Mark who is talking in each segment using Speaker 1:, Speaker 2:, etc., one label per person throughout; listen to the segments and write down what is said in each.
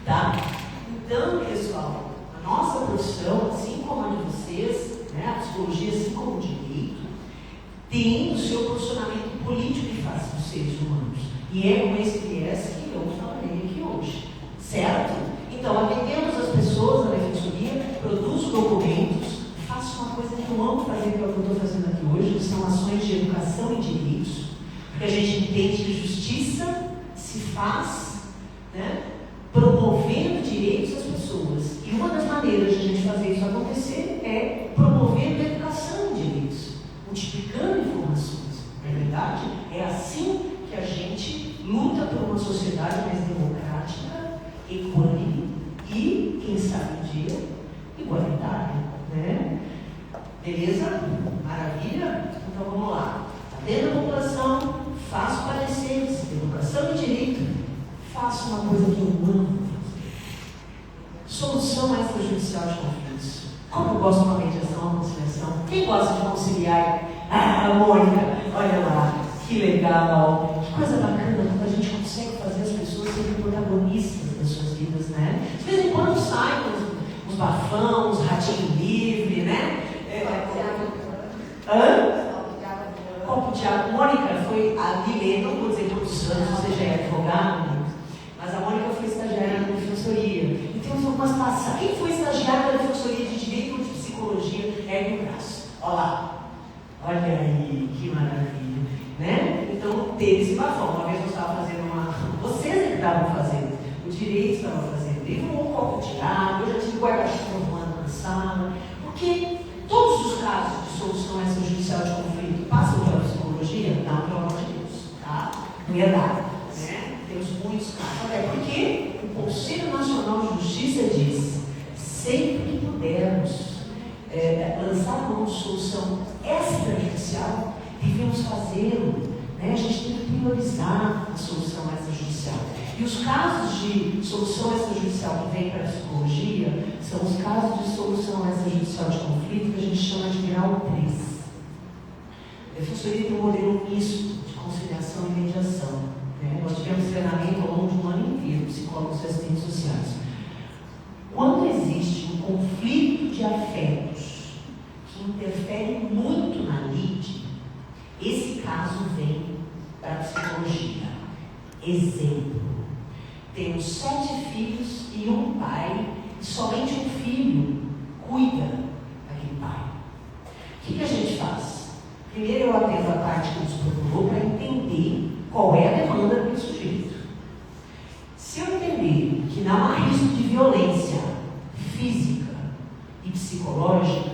Speaker 1: Tá? Então, pessoal, a nossa profissão, assim como a de vocês, né, a psicologia, assim como o direito, tem o seu posicionamento político em face dos seres humanos. E é com esse viés que eu falei aqui hoje. Certo? Então, atendemos as pessoas na defensoria, produzo documentos, faço uma coisa que eu amo fazer, que é o que eu estou fazendo aqui hoje, que são ações de educação e direitos, porque a gente entende que justiça se faz, né, promovendo direitos às pessoas. E uma das maneiras de a gente fazer isso acontecer é promovendo a educação em direitos, multiplicando informações. Não é verdade? É assim que a gente luta por uma sociedade mais democrática, equânime e, quem sabe um dia, igualitária. Né? Beleza? Maravilha? Então vamos lá. Atendo a população, faço pareceres, educação e direito, faço uma coisa que eu amo fazer. Solução extrajudicial de conflitos. Como eu gosto de uma mediação, uma conciliação? Quem gosta de conciliar? Ah, Mônica, olha lá, que legal, que coisa bacana quando a gente consegue fazer as pessoas serem protagonistas das suas vidas, né? De vez em quando saem uns bafão, uns ratinhos livres, né? Copo de água. Mônica foi a Milena, não vou dizer quantos anos, você já é advogado, mas a Mônica foi estagiária na defensoria. E temos algumas passagens. Quem foi estagiária na defensoria de direito ou de psicologia? Ergue o braço. Olha lá. Olha aí, que maravilha. Né? Então, teve esse bafão. Uma vez eu estava fazendo uma. Vocês é que estavam fazendo. O direito estava fazendo. Teve um copo de água, eu já tive guarda-chuva voando na sala. Porque todos os casos de solução extrajudicial de conflito passam pela psicologia? Não, pelo amor de Deus. Tá? Não ia dar. Né? Temos muitos casos. Até porque o Conselho Nacional de Justiça diz: sempre que pudermos lançar mão de solução extrajudicial, devemos fazê-lo. Né? A gente tem que priorizar a solução extrajudicial. E os casos de solução extrajudicial que vem para a psicologia são os casos de solução extrajudicial de conflito que a gente chama de grau 3. A defensoria tem um modelo misto de conciliação e mediação. Né? Nós tivemos treinamento ao longo de um ano inteiro, psicólogos e assistentes sociais. Quando existe um conflito de afetos que interfere muito na lide, esse caso vem para a psicologia. Exemplo: temos 7 filhos e um pai, e somente um filho cuida daquele pai. O que a gente faz? Primeiro eu atendo a parte que nos procurou para entender qual é a demanda daquele sujeito. Se eu entender que não há risco de violência física e psicológica,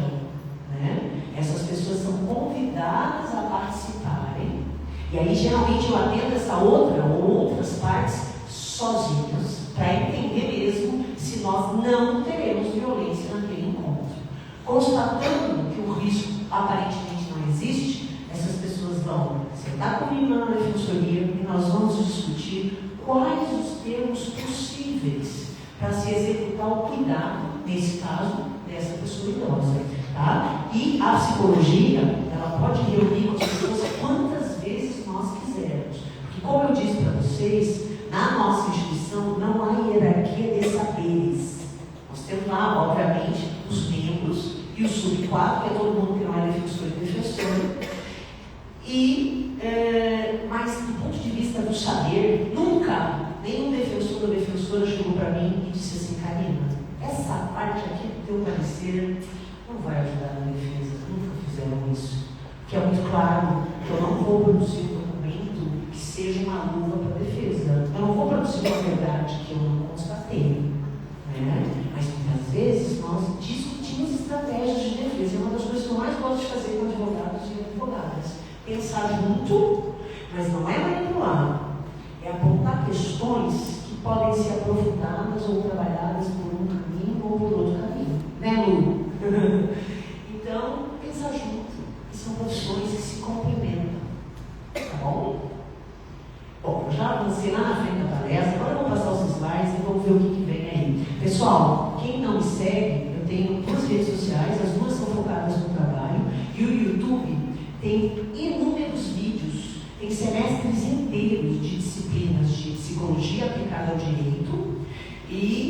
Speaker 1: né, essas pessoas são convidadas a participarem, e aí geralmente eu atendo essa outra ou outras partes sozinhos, para entender mesmo se nós não teremos violência naquele encontro. Constatando que o risco aparentemente não existe, essas pessoas vão sentar comigo na defensoria e nós vamos discutir quais os termos possíveis para se executar o cuidado, nesse caso, dessa pessoa idosa. Tá? E a psicologia, ela pode reunir com as pessoas quantas vezes nós quisermos. Porque, como eu disse para vocês, na nossa instituição não há hierarquia de saberes. Nós temos lá, obviamente, os membros e o sub-4, que é todo mundo que não é defensor e defensor. Mas, do ponto de vista do saber, nunca nenhum defensor ou defensora chegou para mim e disse assim: Karina, essa parte aqui do teu parecer não vai ajudar na defesa. Nunca fizeram isso. Que é muito claro que eu não vou produzir um documento que seja uma luva para a defesa. Eu não vou produzir uma verdade que eu não constatei. Né? Mas muitas vezes nós discutimos estratégias de defesa. É uma das coisas que eu mais gosto de fazer com advogados e advogadas. Pensar junto, mas não é manipular. É apontar questões que podem ser aprofundadas ou trabalhadas por um caminho ou por outro caminho. Né, Lu? Então, pensar junto. São profissões que se complementam. Tá bom? Bom, eu já avancei lá na frente da palestra, agora eu vou passar os slides e vamos ver o que vem aí. Pessoal, quem não me segue, eu tenho 2 redes sociais, as 2 são focadas no trabalho, e o YouTube tem inúmeros vídeos, tem semestres inteiros de disciplinas de psicologia aplicada ao direito, e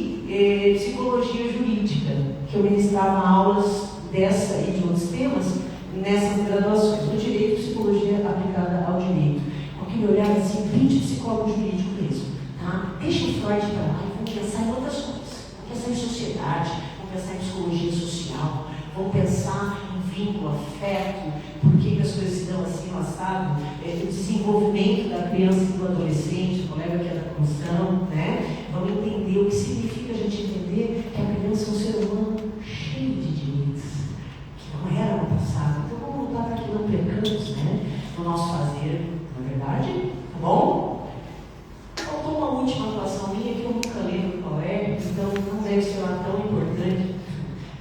Speaker 1: psicologia jurídica, que eu ministrava aulas dessa e de outros temas nessas graduações, no direito, psicologia aplicada ao direito, com aquele olhar assim, bem de psicólogo jurídico mesmo, tá? Deixa o Freud para lá e vamos pensar em outras coisas, vamos pensar em sociedade, vamos pensar em psicologia social, vamos pensar em vínculo, afeto, por que as coisas se dão assim, assado, o desenvolvimento da criança e do adolescente, o colega que é da construção, né? Vamos entender o que significa a gente entender que a criança é um ser humano cheio de direitos, que não era no passado. Então vamos voltar para que não pecamos, né? No nosso fazer, não é verdade? Tá bom? Faltou uma última atuação minha que eu nunca lembro qual é, então não deve ser lá tão importante.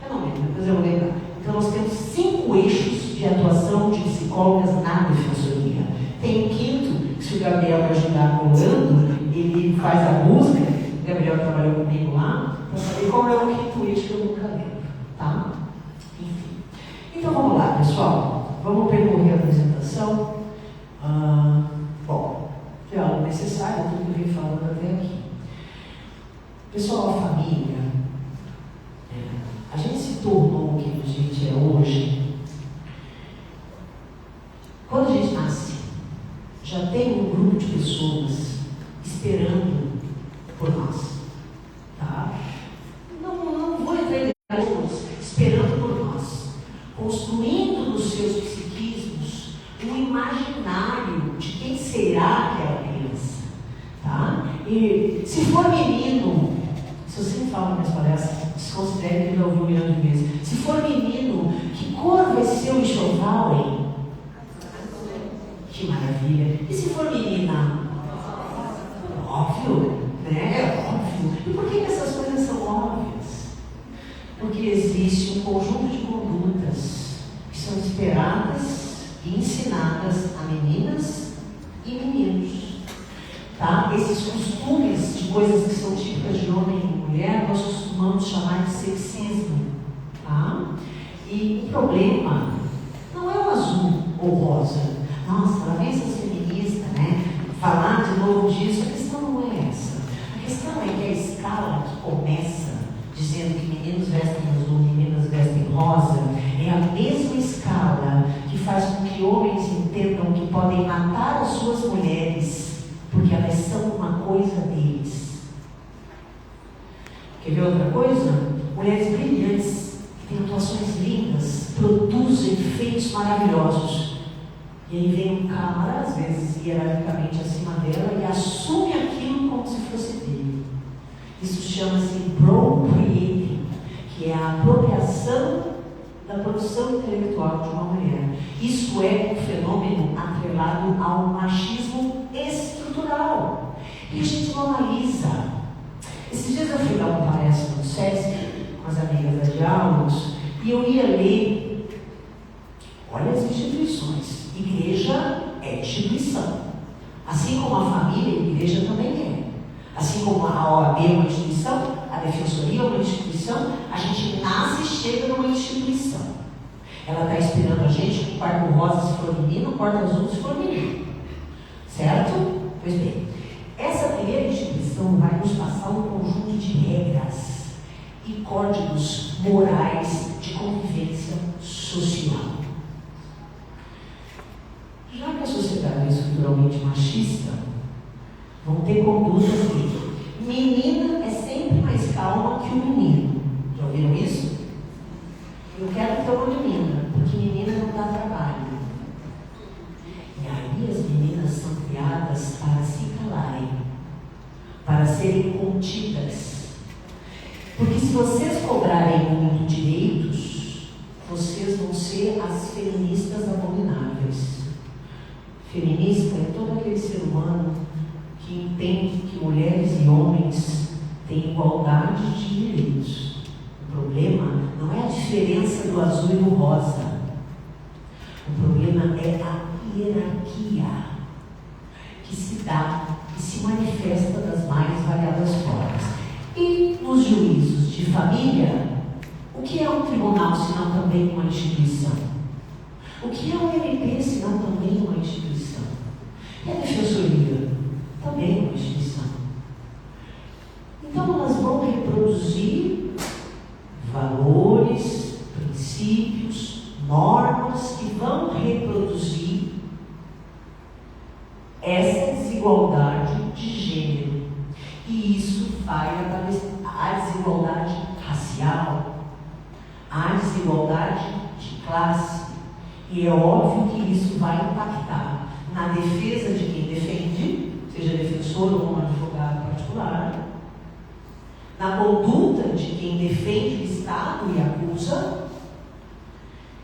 Speaker 1: Eu não lembro, depois eu vou lembrar. Então nós temos 5 eixos de atuação de psicólogas na defensoria. Tem um quinto, que se o Gabriel me ajudar colando, ele faz a busca. O Gabriel trabalhou comigo lá, para saber qual é o quinto eixo que eu nunca lembro, tá? Enfim. Então vamos lá, pessoal. Vamos percorrer a apresentação. Bom, é algo necessário, tudo que eu vim falando até aqui. Pessoal, a família, a gente se tornou o que a gente é hoje. Quando a gente nasce, já tem um grupo de pessoas esperando por nós, tá? Não vou entrar em detalhes, esperando por nós, construindo nos seus psiquismos um imaginário de quem será aquela criança, tá? E se for menino, se eu sempre falo nas minhas palestras, desconsidere que já ouviu 1 milhão de vezes. Se for menino, que cor vai ser o enxoval, hein? Que maravilha! E se for menina? Óbvio, né? É óbvio. E por que essas coisas são óbvias? Porque existe um conjunto de condutas que são esperadas e ensinadas a meninas e meninos. Tá? Esses costumes de coisas que são típicas de homem e mulher, nós costumamos chamar de sexismo. Tá? E o problema não é o azul ou rosa. Nossa, ela vem essa feminista, né? Falar de novo disso, a questão não é essa. A questão é que a escala que começa dizendo que meninos vestem azul, meninas vestem rosa, é a mesma escala que faz com que homens entendam que podem matar as suas mulheres, porque elas são uma coisa deles. Quer ver outra coisa? Mulheres brilhantes, que têm atuações lindas, produzem feitos maravilhosos. E aí vem um cara, às vezes hierarquicamente acima dela, e assume aquilo como se fosse dele. Isso chama-se appropriating, que é a apropriação da produção intelectual de uma mulher. Isso é um fenômeno atrelado ao machismo estrutural. E a gente não analisa. Esses dias eu fui dar uma palestra no SESC, com as amigas da Diálogos, e eu ia ler, olha as instituições. Igreja é instituição. Assim como a família, a igreja também é. Assim como a OAB é uma instituição, a defensoria é uma instituição, a gente nasce e chega numa instituição. Ela está esperando a gente com o quarto rosa se for menino, o quarto azul se for menino. Certo? Pois bem, essa primeira instituição vai nos passar um conjunto de regras e códigos morais de convivência social. Já que a sociedade é estruturalmente machista, vão ter condutas que menina é sempre mais calma que o menino. Já ouviram isso? Eu quero ter uma menina, porque menina não dá trabalho. E aí as meninas são criadas para se calarem, para serem contidas. Porque se vocês cobrarem muito direitos, vocês vão ser as feministas abomináveis. Feminista é todo aquele ser humano que entende que mulheres e homens têm igualdade de direitos. O problema não é a diferença do azul e do rosa. O problema é a hierarquia que se dá e se manifesta das mais variadas formas. E nos juízos de família, o que é um tribunal senão também uma instituição? O que é um MP senão também uma instituição? E a defensoria? Também uma instituição. Então elas vão reproduzir produzir valores, princípios, normas que vão reproduzir essa desigualdade de gênero. E isso vai aparecer a desigualdade racial, a desigualdade de classe. E é óbvio que isso vai impactar na defesa de quem defende, seja defensor ou um advogado particular, na conduta de quem defende o Estado e acusa,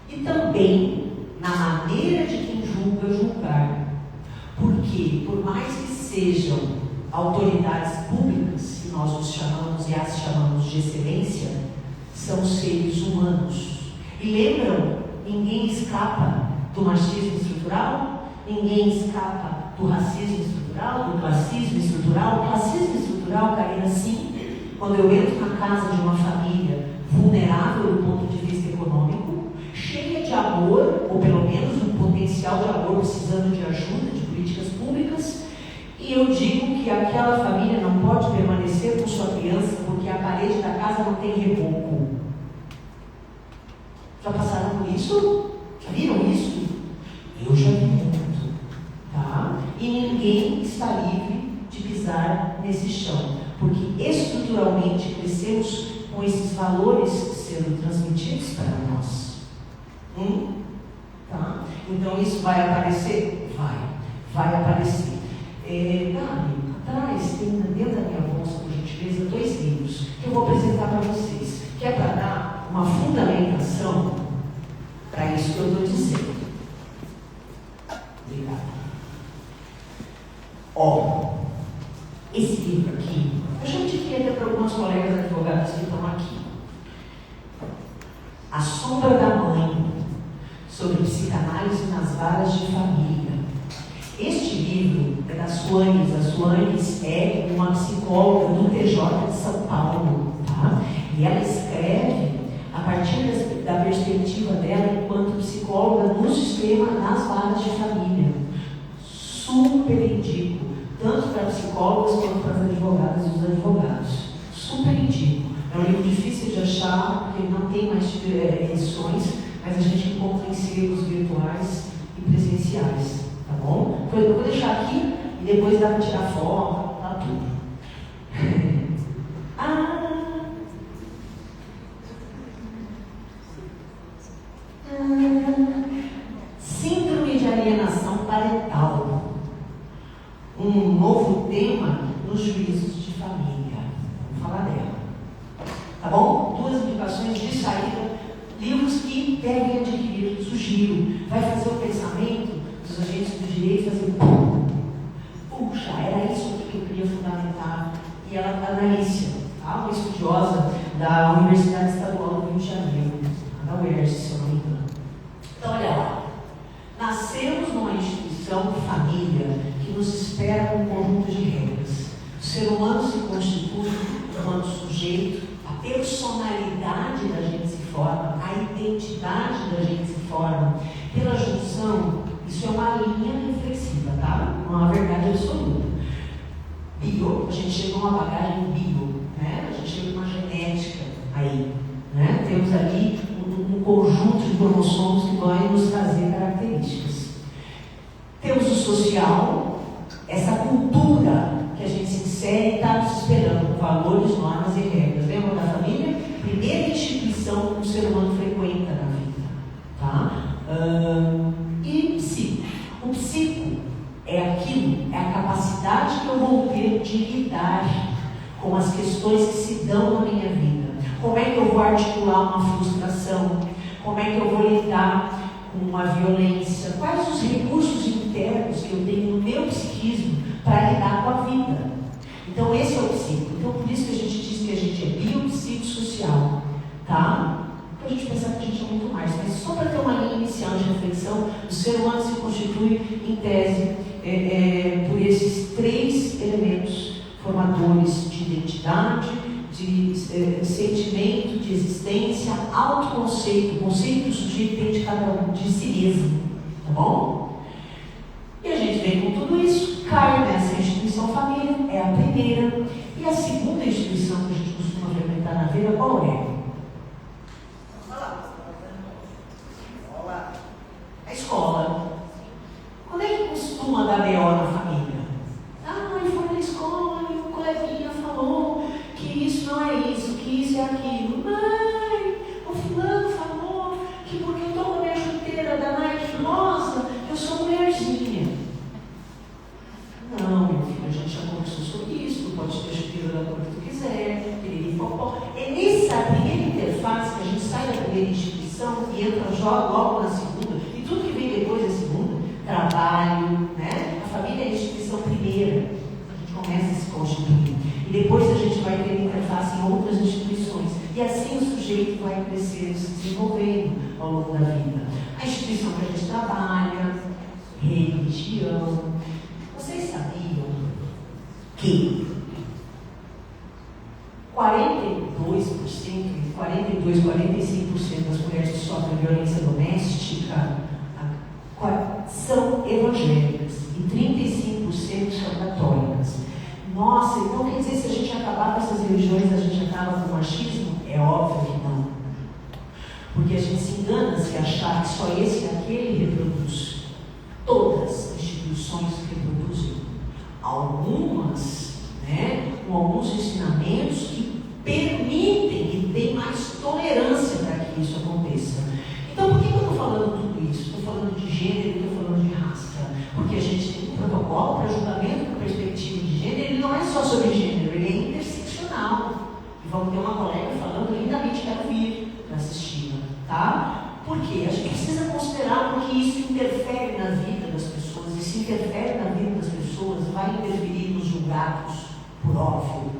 Speaker 1: e também na maneira de quem julgar. Porque, por mais que sejam autoridades públicas, que nós os chamamos e as chamamos de excelência, são seres humanos. E lembram, ninguém escapa do machismo estrutural, ninguém escapa do racismo estrutural, do classismo estrutural. O classismo estrutural, Karina, sim, quando eu entro na casa de uma família vulnerável do ponto de vista econômico, cheia de amor, ou pelo menos um potencial de amor, precisando de ajuda, de políticas públicas, e eu digo que aquela família não pode permanecer com sua criança porque a parede da casa não tem reboco. Já passaram por isso? Já viram isso? Eu já vi muito, tá? E ninguém está livre de pisar nesse chão, porque estruturalmente crescemos com esses valores sendo transmitidos para nós. Tá? Então isso vai aparecer? Vai aparecer. Gabi, atrás tem dentro da minha bolsa, por gentileza, 2 livros que eu vou apresentar para vocês, que é para dar uma fundamentação para isso que eu estou dizendo. Obrigada. Esse livro aqui, eu já indiquei até para alguns colegas advogados que estão aqui. A Sombra da Mãe, sobre psicanálise nas varas de família. Este livro é da Suanes. A Suanes é uma psicóloga do TJ de São Paulo, tá? E ela escreve a partir da perspectiva dela enquanto psicóloga no sistema nas varas de família. Super indico, tanto para psicólogas quanto para as advogadas e os advogados. Super indico. É um livro difícil de achar, porque não tem mais edições, mas a gente encontra em sebos virtuais e presenciais, tá bom? Eu vou deixar aqui e depois dá para tirar foto, tá tudo. Síndrome de alienação parental. Um novo tema nos juízos de família. Vamos falar dela. Tá bom? 2 indicações de saída. Livros que devem adquirir, sugiro. Vai fazer o pensamento dos agentes do direito fazer puxa, era isso que eu queria fundamentar. E ela, a Analícia, tá? Uma estudiosa da Universidade Estadual do Rio de Janeiro, da UERJ, se eu não me engano. Então, olha lá. Nascemos numa instituição família que nos espera com um conjunto de regras. O ser humano se constitui enquanto sujeito, a personalidade da gente se forma, a identidade da gente se forma pela junção. Isso é uma linha reflexiva, tá? Não é uma verdade absoluta. A gente chega a uma bagagem bio, né? A gente chega a uma genética aí, né? Temos ali um conjunto de cromossomos que vai nos trazer características. Temos o social, essa cultura que a gente se insere e está nos esperando com valores, normas e regras. Lembra da família? Primeira instituição que o ser humano frequenta na vida, tá? E psico. O psico é aquilo, é a capacidade que eu vou ter de lidar com as questões que se dão na minha vida. Como é que eu vou articular uma frustração? Como é que eu vou lidar com uma violência? Quais os recursos internos que eu tenho no meu psiquismo para lidar com a vida? Então esse é o psico. Então por isso que a gente diz que a gente é biopsicossocial, tá? A gente pensa que a gente é muito mais, mas só para ter uma linha inicial de reflexão, o ser humano se constitui, em tese, por esses 3 elementos formadores de identidade, de sentimento, de existência, autoconceito, o conceito que o sujeito tem de cada um, de si mesmo, tá bom? E a gente vem com tudo isso, cai nessa instituição família, é a primeira, e a segunda instituição que a gente costuma frequentar joga logo na segunda, e tudo que vem depois da segunda, trabalho, né? A família é a instituição primeira, a gente começa a se constituir, e depois a gente vai ter interface em outras instituições, e assim o sujeito vai crescendo, se desenvolvendo ao longo da vida. A instituição que a gente trabalha, religião. Vocês sabiam que 42%, 42, 45% das mulheres que sofrem violência doméstica são evangélicas e 35% são católicas? Nossa, então quer dizer, se a gente acabar com essas religiões, a gente acaba com o machismo? É óbvio que não. Porque a gente se engana se achar que só esse e aquele reproduz. Todas as instituições reproduzem. Algumas, né, com alguns ensinamentos que permitem e têm mais tolerância para que isso aconteça. Então, por que eu estou falando tudo isso? Estou falando de gênero e estou falando de raça. Porque a gente tem um protocolo para julgamento com perspectiva de gênero, ele não é só sobre gênero, ele é interseccional. E vamos ter uma colega falando lindamente, quero vir para assistir, tá? Porque a gente precisa considerar porque isso interfere na vida das pessoas, e se interfere na vida das pessoas, vai interferir nos julgados, por óbvio.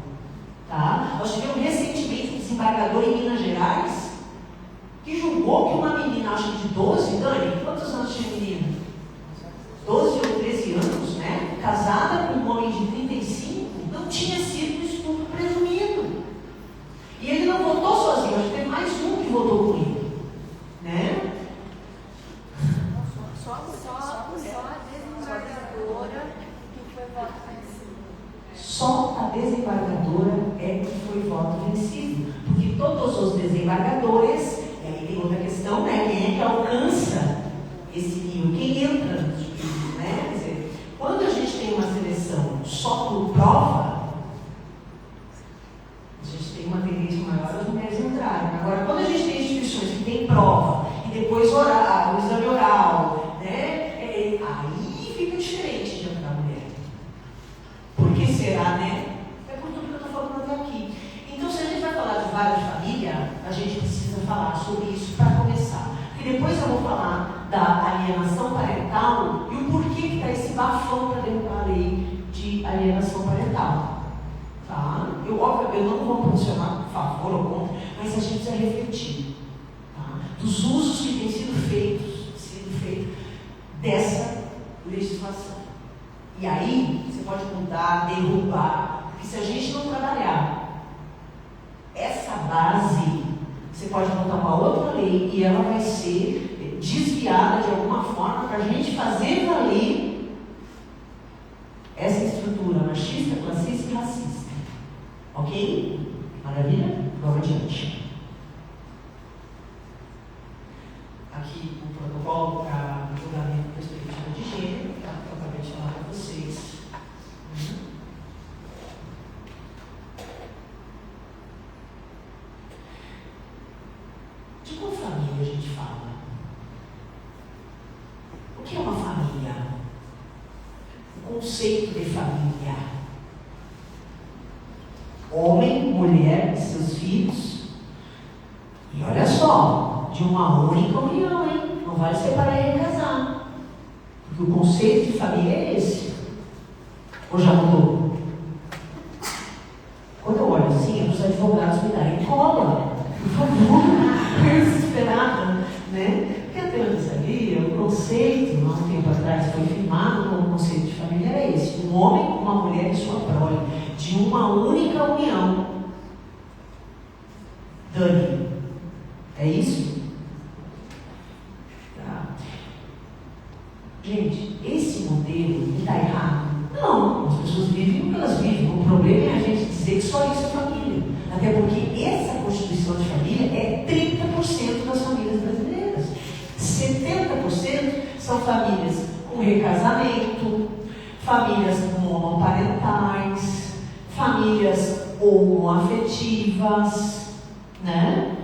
Speaker 1: Tá? Nós tivemos recentemente um desembargador em Minas Gerais que julgou que uma menina, acho que de 12, Dani, quantos anos tinha menina? 12 ou 13 anos, né? Casada com um homem de 35, não tinha sido estupro presumido. E ele não votou sozinho, acho que tem mais um que votou com ele. Né?
Speaker 2: Só a desembargadora que foi voto vencido.
Speaker 1: Só a desembargadora é que foi voto vencido. Porque todos os desembargadores, e aí tem outra questão, né? Quem é que alcança esse nível? Quem entra no juízo, né? Quer dizer, quando a gente tem uma seleção só por prova, a gente tem uma tendência maior as mulheres entrarem. Agora, quando a gente tem instituições que tem prova, e depois oral, o exame oral, né? Aí fica diferente de entrar a mulher. Por que será, né? É por tudo que eu estou falando até aqui. Então, se a gente vai falar de vara de família, a gente precisa falar sobre isso para começar. E depois eu vou falar da alienação parental e o porquê que está esse bafão para derrubar a lei de alienação parental. Tá? Óbvio, eu não vou posicionar a favor ou contra, mas a gente precisa refletir, tá? Dos usos que têm sido feitos dessa legislação. E aí, você pode mudar, derrubar, porque se a gente não trabalhar essa base, você pode montar uma outra lei e ela vai ser desviada de alguma forma para a gente fazer valer essa estrutura machista, classista e racista. Ok? Maravilha? Vamos adiante. Aqui o protocolo para julgamento com perspectiva de gênero, que eu acabei de falar para vocês. De qual família a gente fala? O que é uma família? O conceito de família. Homem, mulher e seus filhos. E olha só, de uma única união, hein? Não vale separar e recasar. Porque o conceito de família é esse. Ou já mudou? Quando eu olho assim, os advogados me darem cola. Por favor. Eu desesperada, né? Porque até onde eu sabia, o conceito, há um tempo atrás, foi firmado como conceito de família era esse. Um homem, uma mulher e sua prole. De uma única união. Dani, é isso? Tá. Gente, esse modelo está errado? Não, as pessoas vivem o que elas vivem. O problema é a gente dizer que só isso é família. Até porque essa constituição de família é 30% das famílias brasileiras. 70% são famílias com recasamento, famílias monoparentais, famílias homoafetivas, né?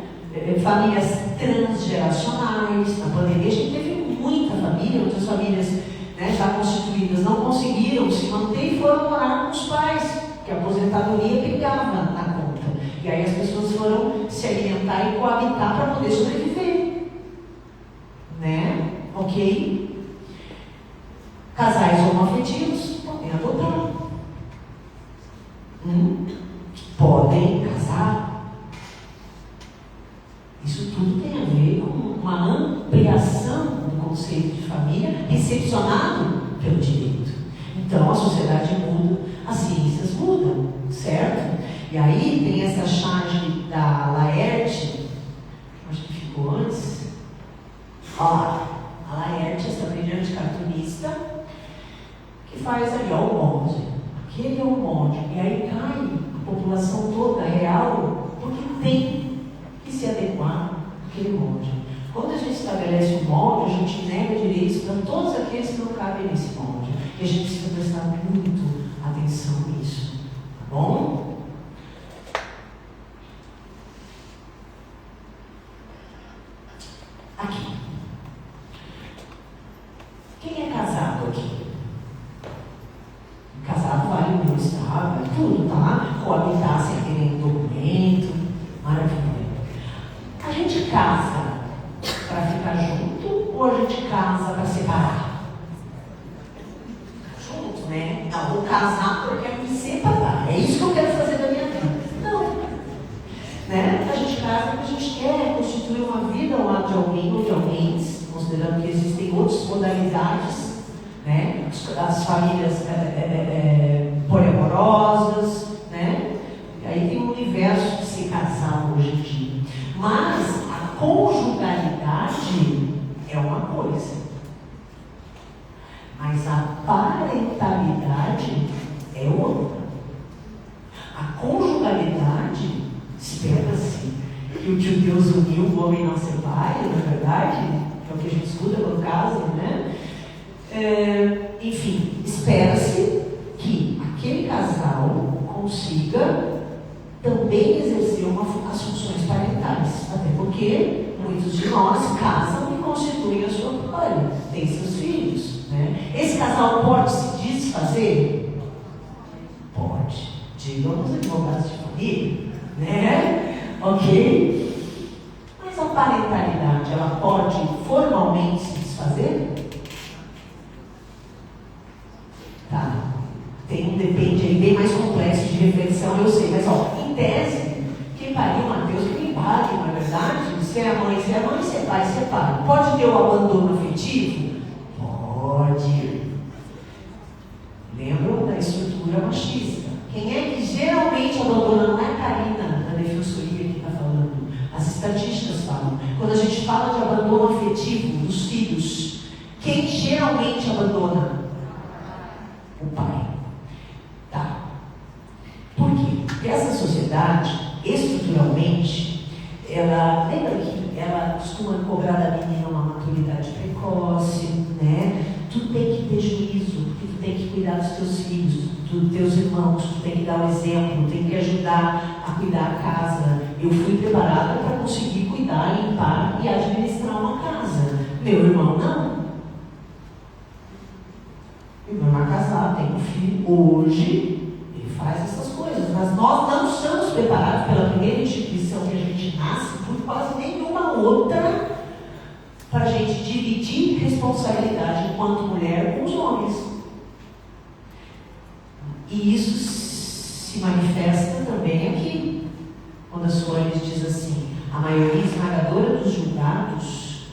Speaker 1: Famílias transgeracionais. Na pandemia a gente teve muita família, outras famílias, né, já constituídas não conseguiram se manter e foram morar com os pais, que a aposentadoria pegava na conta. E aí as pessoas foram se alimentar e coabitar para poder sobreviver. recepcionado pelo direito. Então a sociedade muda, as ciências mudam, certo? E aí tem essa charge da Laerte, acho que ficou antes. Ó, a Laerte, essa brilhante cartunista, que faz ali, ó, o molde. Aquele é o molde. E aí cai a população toda real, porque tem que se adequar àquele molde. Quando a gente estabelece um molde, a gente nega direitos para todos aqueles que não cabem nesse molde. E a gente precisa prestar muito atenção nisso. Tá bom? Aqui. Quem é casado aqui? Casado vale o meu estado, vale tudo, tá? Coabitar sem ter nenhum documento. Maravilha. A gente casa para ficar junto ou a gente casa para separar? Junto, né? Não, vou casar porque eu quero me separar. É isso que eu quero fazer da minha vida. Não. Né? A gente casa porque a gente quer constituir uma vida ao lado de alguém ou de alguém, considerando que existem outras modalidades, né? As famílias poliamorosas, né? E aí tem um universo de se casar hoje em dia. Mas a conjugalidade é uma coisa, mas a parentalidade é outra. A conjugalidade, espera-se que o tio Deus uniu, o homem não separe, na verdade, que é o que a gente escuta no caso, né? Enfim, espera-se que aquele casal consiga também exercer as funções parentais, até porque muitos de nós casam e constituem a sua família, têm seus filhos, né? Esse casal pode se desfazer? Pode. Digam os advogados de família, né? Ok? Mas a parentalidade, ela pode formalmente se desfazer? Tá. Tem um depende aí bem mais complexo de reflexão, eu sei, mas ó, em tese, quem pariu Mateus, quem pague, não é verdade? Se é mãe, se é pai, se é pai. Pode ter o abandono afetivo? Pode. Lembram da estrutura machista? Quem é que geralmente abandona? Não é a Karina da defensoria que está falando. As estatísticas falam. Quando a gente fala de abandono afetivo dos filhos, quem geralmente abandona? O pai. Tá. Por quê? Porque essa sociedade, estruturalmente, ela, lembra que ela costuma cobrar da menina uma maturidade precoce, né? Tu tem que ter juízo, porque tu tem que cuidar dos teus filhos, dos teus irmãos, tu tem que dar o exemplo, tem que ajudar a cuidar a casa. Eu fui preparada para conseguir cuidar, limpar e administrar uma casa. Meu irmão não. Meu irmão é casado, tem um filho. Hoje, ele faz essas coisas. Mas nós não estamos preparados pela primeira instituição que a gente nasce, por quase nenhuma outra, para a gente dividir responsabilidade enquanto mulher com os homens. E isso se manifesta também aqui. Quando a Soares diz assim, a maioria esmagadora dos julgados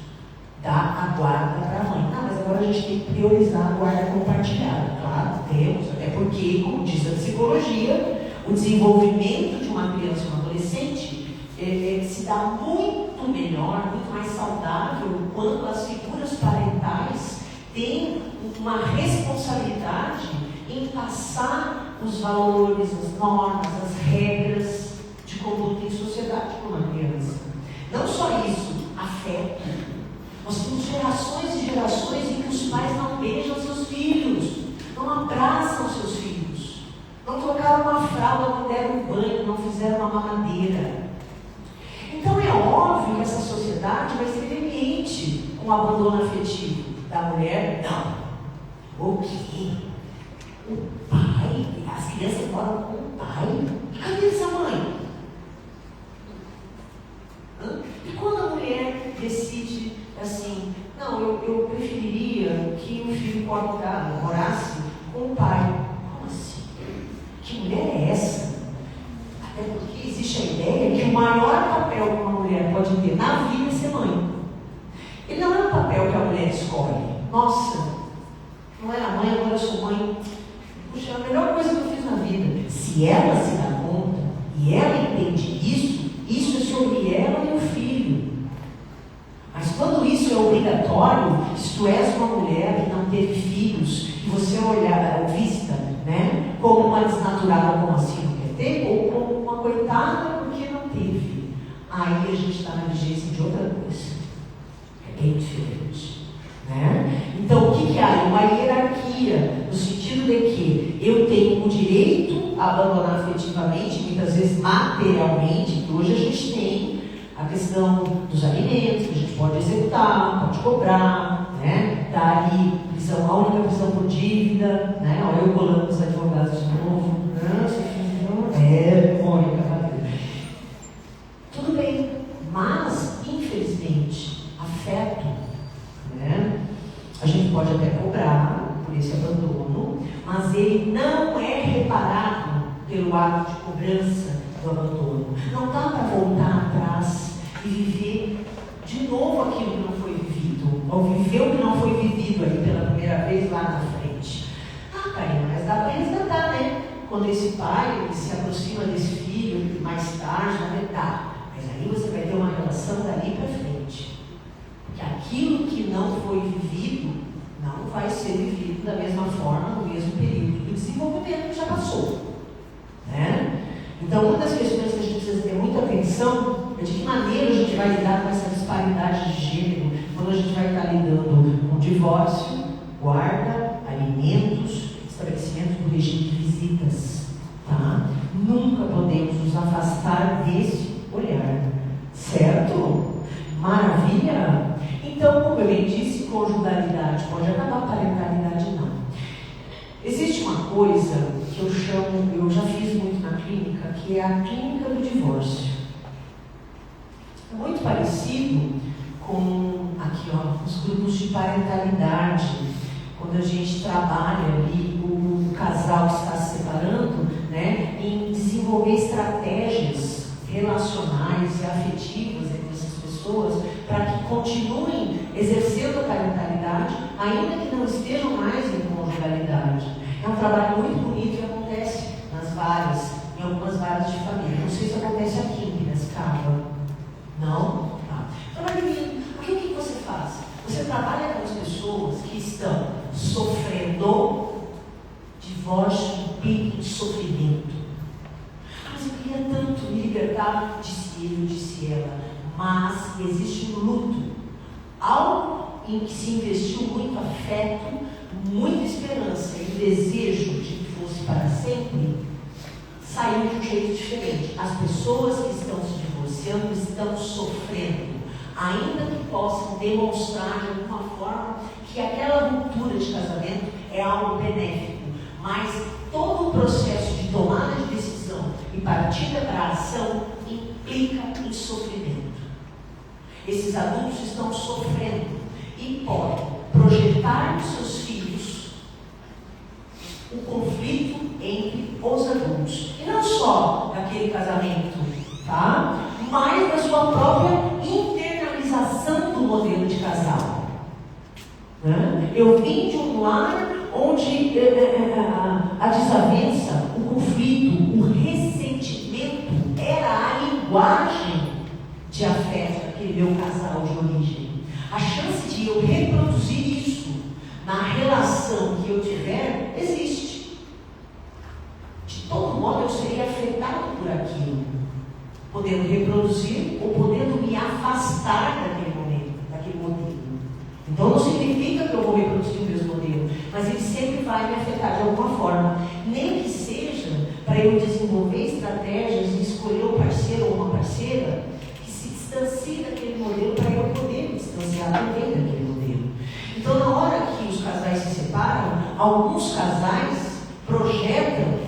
Speaker 1: dá a guarda para a mãe. Ah, mas agora a gente tem que priorizar a guarda compartilhada. Claro, temos, até porque, como diz a psicologia, o desenvolvimento de uma criança e um adolescente se dá muito melhor, muito mais saudável, quando as figuras parentais têm uma responsabilidade em passar os valores, as normas, as regras de conduta em sociedade com uma criança. Não só isso, afeto. Nós temos gerações e gerações em que os pais não beijam seus filhos, não abraçam seus filhos, não trocaram uma fralda, não deram um banho, não fizeram uma mamadeira. Então é óbvio que essa sociedade vai ser leniente com o abandono afetivo da mulher. Não. O quê? O pai? As crianças moram com o pai? E cadê essa mãe? E quando a mulher decide assim, não, eu preferiria que o filho morasse com o pai. Como assim? Que mulher é essa? Até porque existe a ideia que o maior papel que uma mulher pode ter na vida é ser mãe. E não é um papel que a mulher escolhe. nossa, não era mãe, agora eu sou mãe. Puxa, é a melhor coisa que eu fiz na vida. Se ela se dá conta e ela entende isso é sobre ela e o filho. Mas quando isso é obrigatório, se tu és uma mulher que não teve filhos, e você é vista, né, como uma desnaturada, como assim não quer ter, ou como uma coitada porque não teve, aí a gente está na vigência de outra coisa. É bem diferente. Né? Então, o que há? Uma hierarquia, no sentido de que eu tenho o direito a abandonar afetivamente, muitas vezes materialmente, que hoje a gente tem a questão dos alimentos, que a gente pode executar, pode cobrar, né? Dar ali prisão, a única prisão por dívida, né? Olha eu colando os advogados de novo. Mônica, tudo bem, mas, infelizmente, afeto, né? A gente pode até cobrar por esse abandono, mas ele não é reparado pelo ato de cobrança do abandono. Não dá para voltar atrás e viver de novo aquilo que não foi vivido, ou viver o que não foi vivido ali pela primeira vez lá na frente. Ah, Karina, mas dá para resgatar, né? Quando esse pai ele se aproxima desse filho, mais tarde, vai dar. Mas aí você vai ter uma relação dali para frente. Que aquilo que não foi vivido não vai ser vivido da mesma forma no mesmo período do desenvolvimento que já passou, né? Então, uma das questões que a gente precisa ter muita atenção é de que maneira a gente vai lidar com essa disparidade de gênero quando a gente vai estar lidando com divórcio, guarda, alimentos, estabelecimento do regime de visitas, tá? Nunca podemos nos afastar desse olhar, certo? Maravilha? Então, como eu bem disse, conjugalidade pode acabar, parentalidade não. Existe uma coisa que eu chamo, eu já fiz muito na clínica, que é a clínica do divórcio. É muito parecido com, aqui ó, os grupos de parentalidade, quando a gente trabalha ali, o casal que está se separando, né, em desenvolver estratégias relacionais e afetivas entre essas pessoas, para que continuem exercendo a parentalidade, ainda que não estejam mais em conjugalidade. É um trabalho muito bonito que acontece em algumas varas de família. Não sei se acontece aqui em Piracicaba. Não? Tá. Então, o que você faz? Você trabalha com as pessoas que estão sofrendo divórcio, de sofrimento. Mas eu queria tanto me libertar, disse ele, disse ela. Mas existe um luto, algo em que se investiu muito afeto, muita esperança e desejo de que fosse para sempre, saiu de um jeito diferente. As pessoas que estão se divorciando estão sofrendo, ainda que possam demonstrar de alguma forma que aquela ruptura de casamento é algo benéfico, mas todo o processo de tomada de decisão e partida para a ação implica em sofrimento. Esses adultos estão sofrendo e podem projetar nos seus filhos o conflito entre os adultos. E não só daquele casamento, tá? Mas da sua própria internalização do modelo de casal. Né? Eu vim de um lar onde a desavença, o conflito, o ressentimento era a linguagem de afeto daquele meu casal de origem. A chance de eu reproduzir isso na relação que eu tiver existe. De todo modo, eu seria afetado por aquilo, podendo reproduzir ou podendo me afastar daquele momento, daquele modelo. Então não significa que eu vou reproduzir o mesmo modelo, mas ele sempre vai me afetar de alguma forma, nem que seja para eu desenvolver estratégias e escolher um parceiro ou uma parceira que se distancie daquele modelo para eu poder me distanciar também daquele modelo. Então, na hora que os casais se separam, alguns casais projetam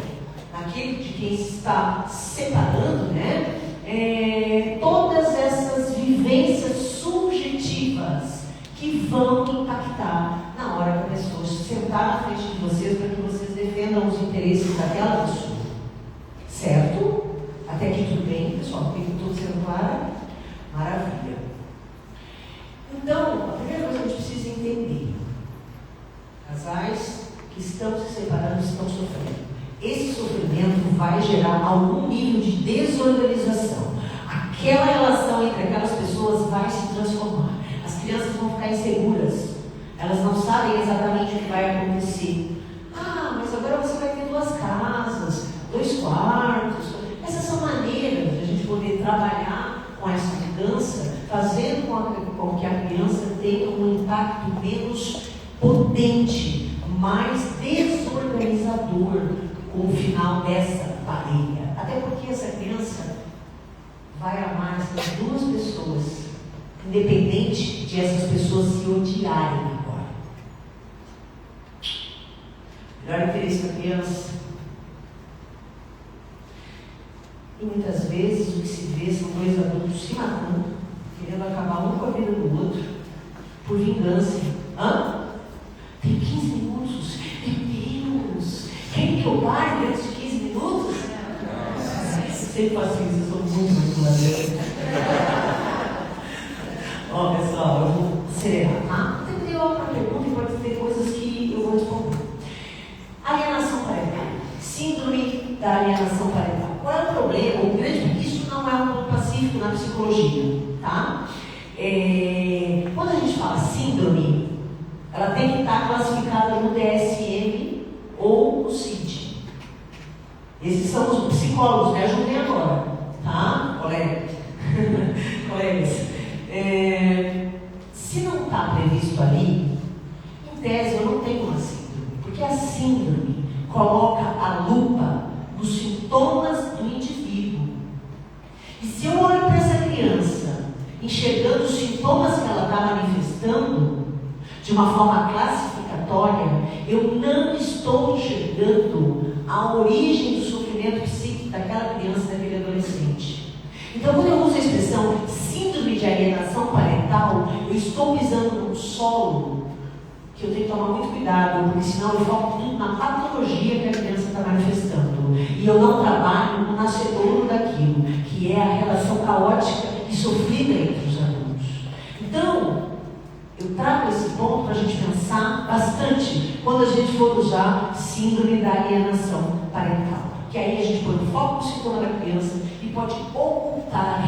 Speaker 1: naquele de quem se está separando, né, todas essas vivências subjetivas que vão impactar na hora que a pessoa se sentar na frente de vocês para que vocês defendam os interesses daquela pessoa. Certo? Até aqui tudo bem, pessoal? Fica tudo sendo claro? Maravilha. Então, a primeira coisa que a gente precisa entender, estão se separando, estão sofrendo. Esse sofrimento vai gerar algum nível de desorganização. Aquela relação entre aquelas pessoas vai se transformar. As crianças vão ficar inseguras. Elas não sabem exatamente o que vai acontecer. Ah, mas agora você vai ter 2 casas, 2 quartos. Essas são maneiras de a gente poder trabalhar com essa mudança, fazendo com que a criança tenha um impacto menos potente, mais desorganizador com o final dessa parelha. Até porque essa criança vai amar essas 2 pessoas, independente de essas pessoas se odiarem agora. Melhor interesse da criança. E muitas vezes o que se vê são 2 adultos se matando, querendo acabar um com a vida do outro, por vingança. Tem 15 minutos. Meu Deus! Quem que eu pare antes de 15 minutos? Sempre faço isso, eu sou muito manipuladora. Ó, pessoal, eu vou acelerar, tá? Tem outra pergunta e pode ter coisas que eu vou responder. Alienação parental. Síndrome da alienação parental. Qual é o problema? O grande, isso não é um ponto pacífico na psicologia, tá? Quando a gente fala síndrome, ela tem que estar classificada no DSM ou no CID. Esses são os psicólogos, me ajudem agora, tá, colega? Colegas, se não está previsto ali, em tese eu não tenho uma síndrome, porque a síndrome coloca a lupa nos sintomas do indivíduo. E se eu olho para essa criança, enxergando os sintomas que ela está manifestando, de uma forma classificatória, eu não estou enxergando a origem do sofrimento psíquico daquela criança, daquele adolescente. Então, quando eu uso a expressão síndrome de alienação parental, eu estou pisando num solo que eu tenho que tomar muito cuidado, porque senão eu foco muito na patologia que a criança está manifestando. E eu não trabalho no nascedouro daquilo, que é a relação caótica e sofrida entre os adultos. Então, eu trago esse ponto para a gente pensar bastante quando a gente for usar síndrome da alienação parental. Que aí a gente põe o foco no sintoma da criança e pode ocultar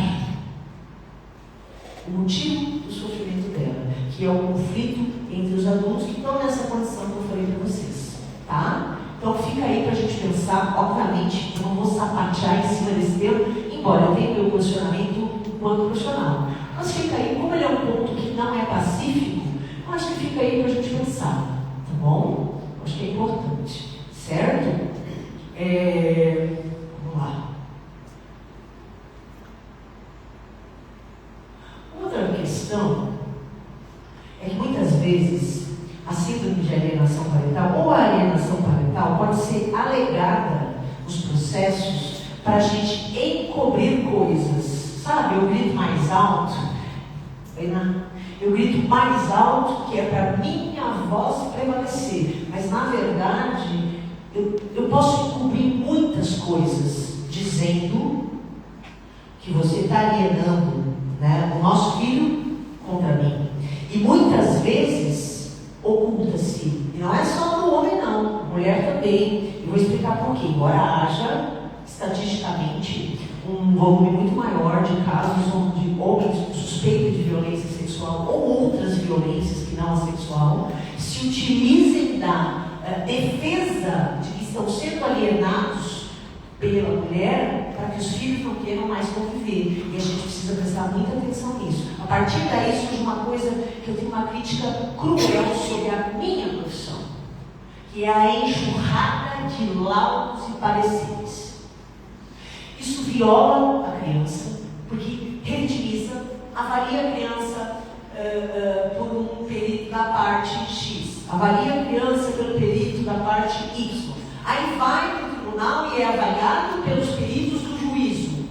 Speaker 1: o motivo do sofrimento dela, que é o conflito entre os adultos que estão nessa condição que eu falei para vocês. Tá? Então fica aí para a gente pensar, obviamente, eu não vou sapatear em cima desse tema, embora eu tenha meu posicionamento enquanto profissional. Mas fica aí, como ele é um ponto que não é pacífico, eu acho que fica aí para a gente pensar, tá bom? Eu acho que é importante, certo? Vamos lá. Outra questão é que muitas vezes a síndrome de alienação parental ou a alienação parental pode ser alegada nos processos para a gente encobrir coisas. Sabe, eu grito mais alto, eu grito mais alto que é para minha voz prevalecer, mas na verdade eu posso encobrir muitas coisas dizendo que você está alienando, né, o nosso filho contra mim. E muitas vezes oculta-se, e não é só no homem não, a mulher também. Eu vou explicar por quê. Embora haja estatisticamente um volume muito maior de casos onde homens com suspeita de violência sexual ou outras violências que não a sexual se utilizem da defesa de que estão sendo alienados pela mulher para que os filhos não queiram mais conviver. E a gente precisa prestar muita atenção nisso. A partir daí surge uma coisa que eu tenho uma crítica cruel sobre a minha profissão, que é a enxurrada de laudos e pareceres. Isso viola a criança, porque revitimiza, avalia a criança por um perito da parte X, avalia a criança pelo perito da parte Y. Aí vai para o tribunal e é avaliado pelos peritos do juízo.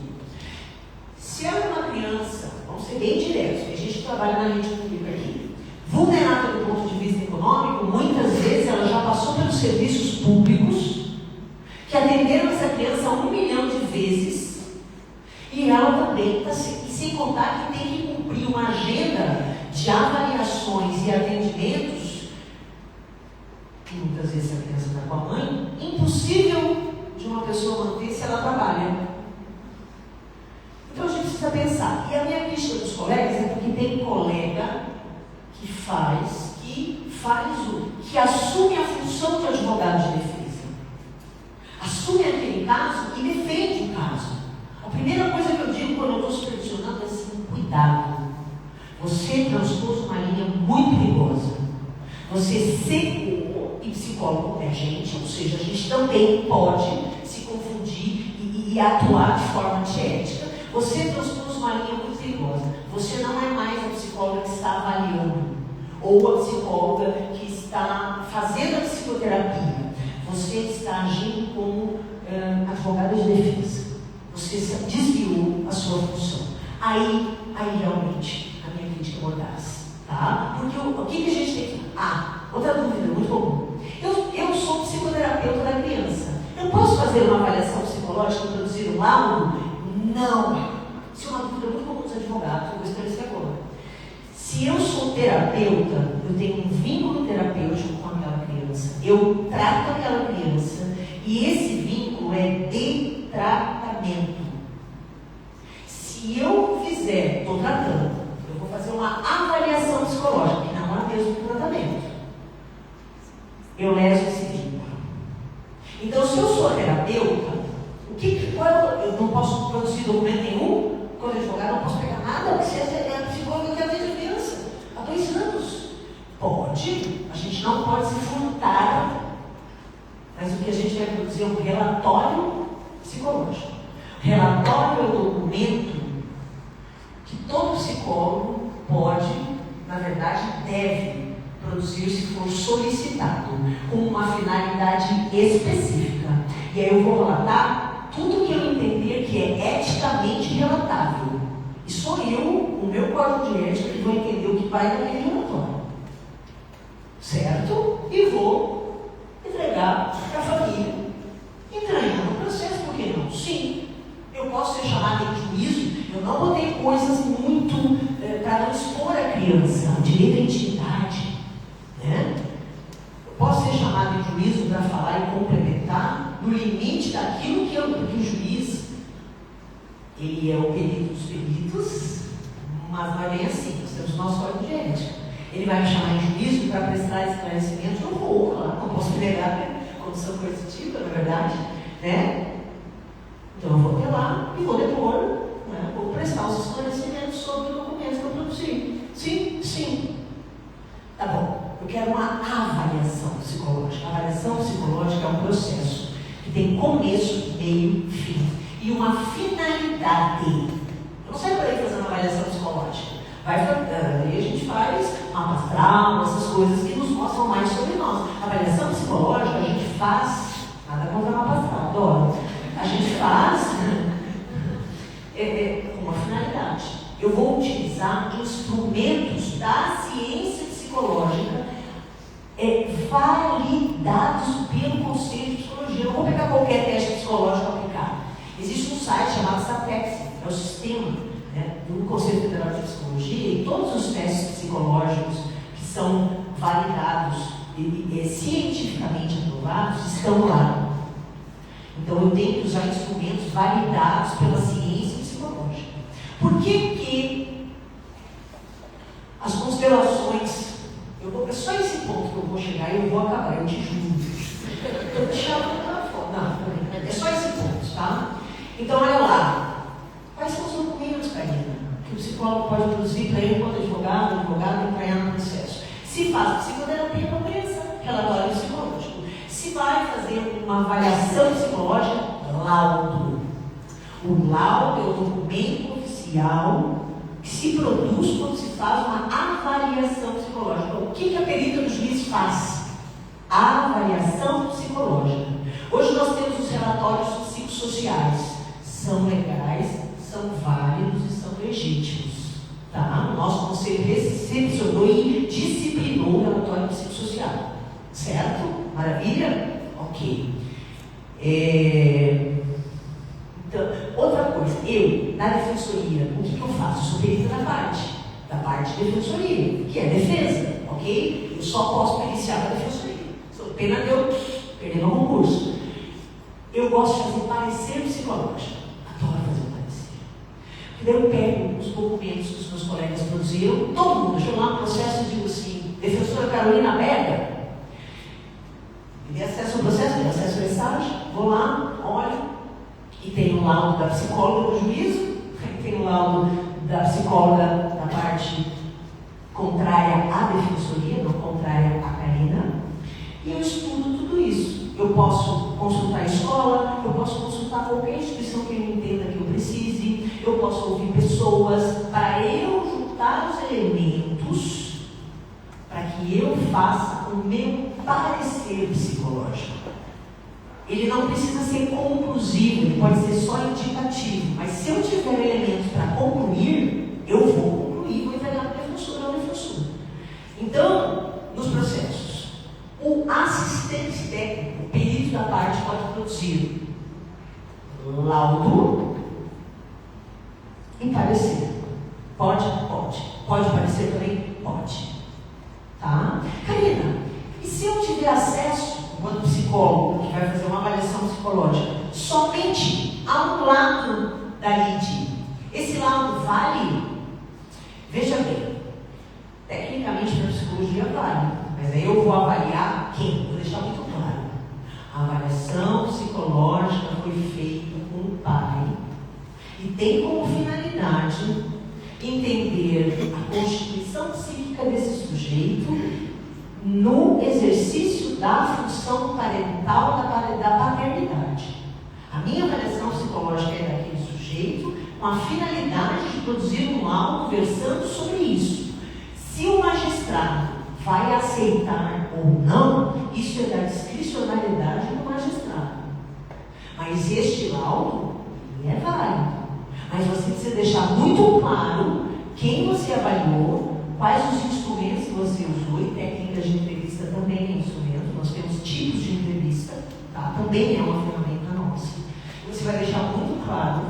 Speaker 1: Se é uma criança, vamos ser bem diretos, a gente trabalha na rede pública aqui, vulnerável do ponto de vista econômico, muitas vezes ela já passou pelos serviços públicos que atenderam essa criança 1 milhão de vezes, e ela também está sem contar que tem que cumprir uma agenda de avaliações e atendimentos que muitas vezes a criança está com a mãe, impossível de uma pessoa manter se ela trabalha. Então a gente precisa pensar. E a minha crítica dos colegas é porque tem colega que assume a função de advogado de defesa. Assume aquele caso e defende o caso. A primeira coisa que eu digo quando eu estou supervisionando é assim: cuidado. Você transpôs uma linha muito perigosa. Você secou, e psicólogo é gente, ou seja, a gente também pode se confundir e atuar de forma antiética. Você transpôs uma linha muito perigosa. Você não é mais a psicóloga que está avaliando, ou a psicóloga que está fazendo a psicoterapia. Você está agindo como advogada de defesa. Você desviou a sua função. Aí realmente, a minha crítica é mordaz. Tá? Porque o que a gente tem que... outra dúvida muito comum. Eu sou psicoterapeuta da criança. Eu posso fazer uma avaliação psicológica e produzir um laudo? Não. Isso é uma dúvida muito comum dos advogados, eu vou esclarecer agora. Se eu sou terapeuta, eu tenho um vínculo terapêutico com aquela criança. Eu trato aquela criança e esse vínculo é de tratamento. Se eu fizer, estou tratando, eu vou fazer uma avaliação psicológica, que não é mesmo que tratamento. Eu leso esse vínculo. Então, se eu sou terapeuta, eu não posso produzir documento nenhum? Quando advogado, não posso pegar nada, porque você é a psicóloga que atende a criança há 2 anos. Pode, a gente não pode se furtar, mas o que a gente vai produzir é um relatório psicológico. Relatório é o documento que todo psicólogo pode, na verdade, deve produzir se for solicitado, com uma finalidade específica. E aí eu vou relatar tudo que eu entender que é eticamente relatável. E sou eu, o meu código de ética, que vou entender o que vai naquele relatório. Certo? E vou entregar para a família, entranhando o processo, por que não? Sim, eu posso ser chamada em juízo, eu não botei coisas muito para não expor a criança, o direito à intimidade, né? Eu posso ser chamada em juízo para falar e complementar no limite daquilo que o juiz, ele é o perito dos peritos, mas não é bem assim, nós temos o nosso código de ética. Ele vai me chamar em juízo para prestar esclarecimento, eu vou, claro, não posso negar, né? Condição coercitiva, na verdade, né? Então eu vou até lá e vou depor, né? Vou prestar os esclarecimentos sobre o documento que eu produzi. Sim. Tá bom. Eu quero uma avaliação psicológica. A avaliação psicológica é um processo que tem começo, meio e fim. E uma finalidade. Eu não sei para aí fazer uma avaliação psicológica. Aí a gente faz mapa astral, essas coisas que nos mostram mais sobre nós. A avaliação psicológica a gente faz, nada contra mapa astral, adoro. A gente faz com uma finalidade. Eu vou utilizar instrumentos da ciência psicológica validados pelo Conselho de Psicologia. Eu não vou pegar qualquer teste psicológico e aplicar. Existe um site chamado SAPEX, é o sistema do Conselho Federal de Psicologia, e todos os testes psicológicos que são validados e cientificamente aprovados estão lá. Então eu tenho que usar instrumentos validados pela ciência psicológica. Por que as constelações, é só esse ponto que eu vou chegar e eu vou acabar, eu te juro. Eu te chamo para fora. Não, é só esse ponto, tá? Então olha lá. Quais são os documentos, Karina, que o psicólogo pode produzir para ele enquanto advogado entrar no processo? Se faz psicoterapia com a criança, relatório psicológico. Se vai fazer uma avaliação psicológica, laudo. O laudo é o documento oficial que se produz quando se faz uma avaliação psicológica. O que a perita do juiz faz? A avaliação psicológica. Hoje nós temos os relatórios psicossociais. São legais, são válidos e são legítimos. Tá? O nosso conselho recepcionou e disciplinou o relatório psicossocial. Certo? Maravilha? Ok. Então, outra coisa, eu, na defensoria, o que eu faço? Eu sou perita da parte de defensoria, que é defesa, ok? Eu só posso periciar a defensoria. Se eu pena de eu perder no concurso. Eu gosto de fazer parecer psicológico. Adoro fazer um parecer. Porque daí eu pego os documentos que os meus colegas produziram, todo mundo, chego lá no processo e digo assim, defensora Carolina Bega, me dê acesso ao processo, me dê acesso ao mensagem, vou lá, olho, e tem o laudo da psicóloga do juízo, tem o laudo da psicóloga da parte contrária à defensoria, não contrária à Karina, e eu estudo tudo isso. Eu posso consultar a escola, eu posso consultar qualquer instituição que eu entenda que eu precise, eu posso ouvir pessoas, para eu juntar os elementos para que eu faça o meu parecer psicológico. Ele não precisa ser conclusivo, ele pode ser só indicativo, mas se eu tiver elementos para concluir, eu vou concluir, vou entregar para o defensor ou defensor. Então, nos processos, o assistente técnico, o perito da parte, pode produzir laudo e parecer. Pode? Pode. Pode parecer também? Pode. Tá? Karina, e se eu tiver acesso, enquanto psicólogo, que vai fazer uma avaliação psicológica, somente a um lado da lide, esse lado vale? Veja bem, tecnicamente para a psicologia vale. Mas aí eu vou avaliar quem? Vou deixar muito claro. A avaliação psicológica foi feita com o pai e tem como finalidade entender a constituição psíquica desse sujeito no exercício da função parental da paternidade. A minha avaliação psicológica é daquele sujeito com a finalidade de produzir um laudo versando sobre isso. Se o magistrado vai aceitar ou não, isso é da discricionalidade do magistrado. Mas este laudo, ele é válido. Mas você precisa deixar muito claro quem você avaliou, quais os instrumentos que você usou, e técnicas de entrevista também é instrumento. Nós temos tipos de entrevista, tá? Também é uma ferramenta nossa. Você vai deixar muito claro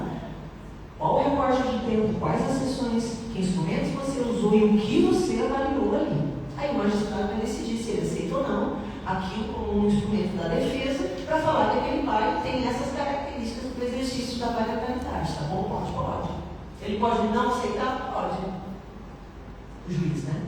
Speaker 1: qual o recorte de tempo, quais as sessões, que instrumentos você usou e o que você avaliou ali. Aí o magistrado vai decidir se ele aceita ou não aquilo como um instrumento da defesa para falar que aquele pai tem essas características do exercício da parentalidade. Tá bom? Pode, pode. Ele pode não aceitar? Pode. O juiz, né?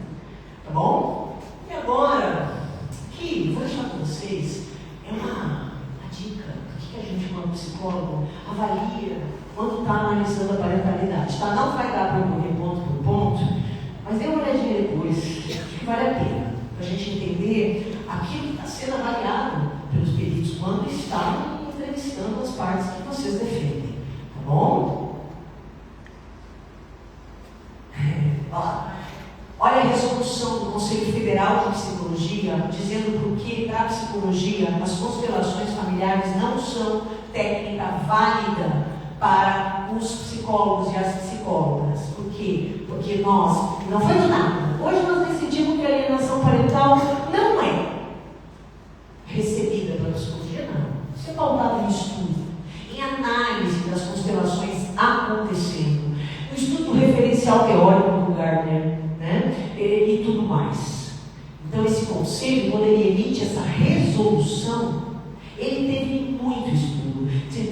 Speaker 1: Tá bom? E agora, aqui, vou deixar para vocês, é uma dica. O que a gente, como psicólogo, avalia quando está analisando a parentalidade. Tá? Não vai dar para eu correr ponto por ponto, mas dê uma olhadinha depois, acho que vale a pena, para a gente entender aquilo que está sendo avaliado pelos peritos quando estão entrevistando as partes que vocês defendem. Tá bom? Olha a resolução do Conselho Federal de Psicologia, dizendo por que para a psicologia as constelações familiares não são técnica válida para os psicólogos e as psicólogas. Por quê? Porque nós, não foi do nada, hoje nós decidimos que a alienação parental não é recebida pela psicologia, não. Isso é pautado em estudo, em análise das constelações acontecendo, no estudo referencial teórico do Gardner, né? E tudo mais. Então esse conselho, quando ele emite essa resolução, ele teve muito estudo.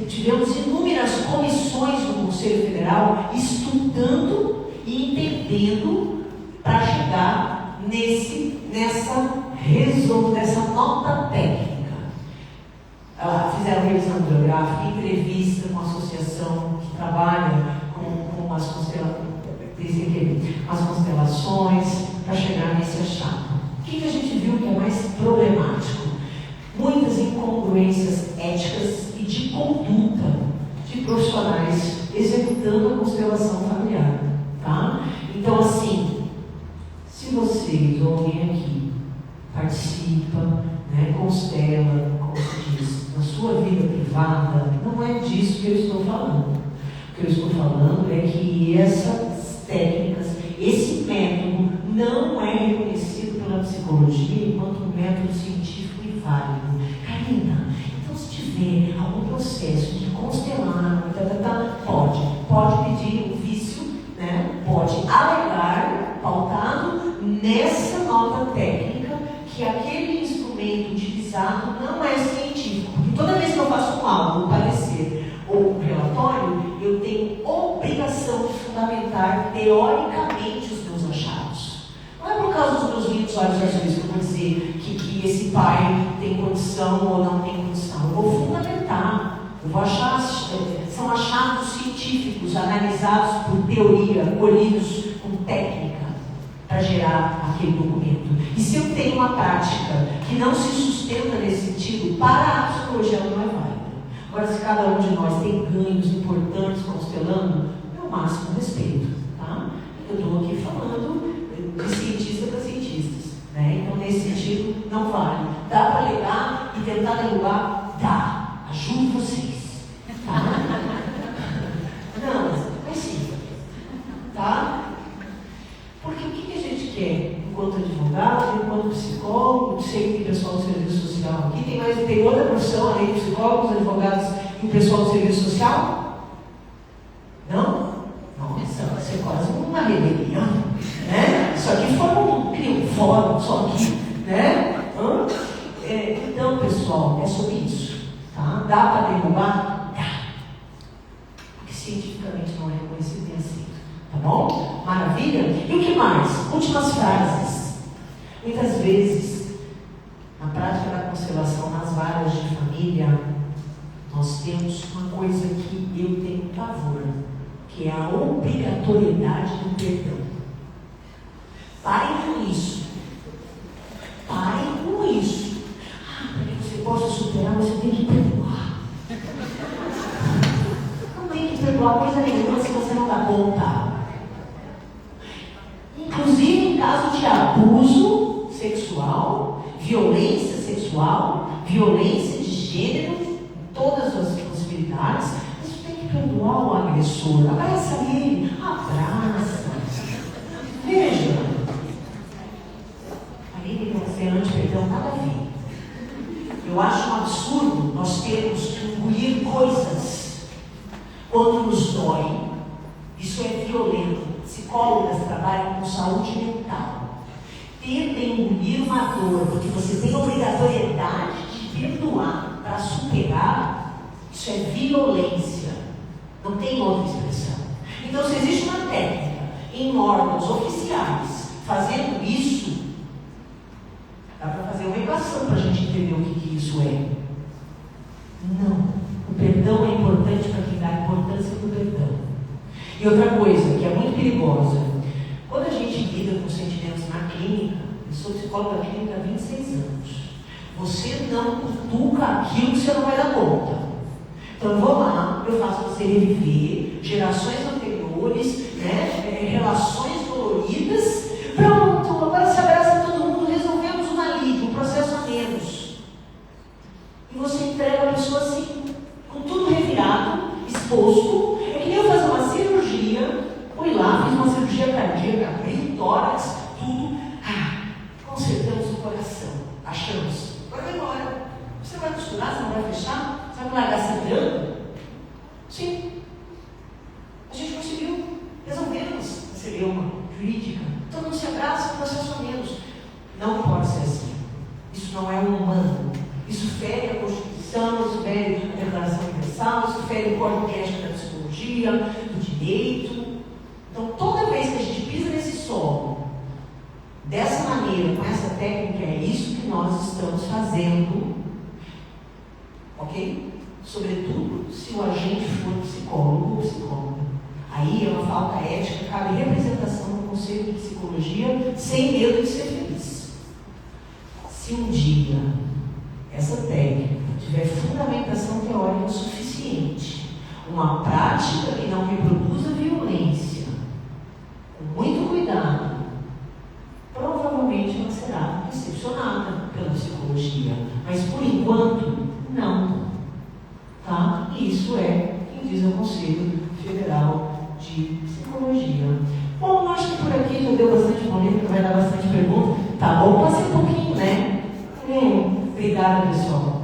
Speaker 1: Tivemos inúmeras comissões no Conselho Federal estudando e entendendo para chegar nessa nota técnica. Fizeram revisão bibliográfica, entrevista com a associação que trabalha com as constelações para chegar nesse achado. O que a gente viu que é mais problemático? Muitas incongruências éticas e de conduta de profissionais executando a constelação familiar, tá? Então, assim, se vocês ou alguém aqui participa, né, constela, como se diz, na sua vida privada, não é disso que eu estou falando. O que eu estou falando é que essas técnicas, esse método não é reconhecido pela psicologia enquanto um método científico e válido. Karina, então se tiver algum processo de constelar, pode pedir um vício, né? Pode alegar, pautado nessa nota técnica, que aquele instrumento utilizado analisado não é científico. Porque toda vez que eu faço um laudo, um parecer ou um relatório, eu tenho obrigação de fundamentar teoricamente os meus achados. Não é por causa dos meus lindos olhos azuis que eu vou dizer que esse pai tem condição ou não tem condição. Eu vou fundamentar. Eu vou achar, são achados científicos, analisados por teoria, colhidos com técnica, para gerar aquele documento. E se eu tenho uma prática que não se sustenta nesse sentido, para a psicologia ela não é válida. Agora, se cada um de nós tem ganhos importantes constelando, é o máximo respeito. Tá? Eu estou aqui falando de cientista para cientistas. Né? Então, nesse sentido, não vale. Dá para alegar e tentar derrubar? Dá. Ajudo vocês. Tá? Não, mas sim. Tá? Porque o que a gente quer enquanto advogado, enquanto psicólogo? Sei que tem pessoal do serviço social aqui. Tem outra profissão além de psicólogos, advogados e o pessoal do serviço social? Não? Nossa, vai ser quase uma rebelião. Né? Isso aqui cria um fórum só aqui. Né? Então, pessoal, é sobre isso. Tá? Dá para derrubar? Dá. Porque cientificamente não é reconhecido nem aceito. Tá bom? Maravilha? E o que mais? Últimas frases. Muitas vezes, na prática da constelação, nas varas de família, nós temos uma coisa que eu tenho pavor, que é a obrigatoriedade do perdão. Parem com isso. Parem com isso. Para que você possa superar, você tem que perdoar. Não tem que perdoar coisa nenhuma se você não dá conta. Inclusive em caso de abuso sexual, violência sexual, violência de gênero, todas as possibilidades, você tem que perdoar o agressor. Abraça ele, abraça. Veja, ali perante perdão, nada a ver. Eu acho um absurdo nós termos que engolir coisas quando nos dói. Isso é violento. Psicólogas trabalham com saúde mental. Ter de engolir uma dor, porque você tem obrigatoriedade de perdoar para superar, isso é violência. Não tem outra expressão. Então, se existe uma técnica em órgãos oficiais fazendo isso, dá para fazer uma equação para a gente entender o que isso é. Não. O perdão é importante para quem dá importância para o perdão. E outra coisa que é muito perigosa, quando a gente lida com sentimentos na clínica, eu sou psicóloga clínica há 26 anos, você não cutuca aquilo que você não vai dar conta. Então eu vou lá, eu faço você reviver gerações anteriores, né, relações doloridas. Pronto, agora se abraça todo mundo, resolvemos um alívio, um processo a menos. E você entrega a pessoa assim, com tudo revirado, exposto. É que nem eu fazer uma cirurgia, fui lá, fiz uma cirurgia cardíaca, abri tórax, tudo. Consertamos o coração, achamos. Agora vai embora. Você vai costurar, você não vai fechar? Você vai largar sangrando? Sim. A gente conseguiu, resolvemos. Seria uma jurídica. Todo mundo se abraça, processo a menos. Não pode ser assim. Isso não é humano. Isso fere a Constituição, isso fere a Declaração Universal, isso fere o código ético da psicologia, do direito. Então, toda vez que a gente pisa nesse solo, dessa maneira, com essa técnica, é isso que nós estamos fazendo, ok? Sobretudo, se o agente for psicólogo ou psicóloga. Aí é uma falta ética, cabe representação no Conselho de Psicologia, sem medo de ser feliz. Se um dia essa técnica tiver fundamentação teórica suficiente, uma prática que não reproduza violência, com muito cuidado, provavelmente ela será recepcionada pela psicologia. Mas por enquanto, não. Tá? E isso é quem diz ao Conselho Federal de Psicologia. Bom, acho que por aqui já deu bastante polêmica, vai dar bastante pergunta. Tá bom? Passei um pouquinho, né? Obrigada, pessoal.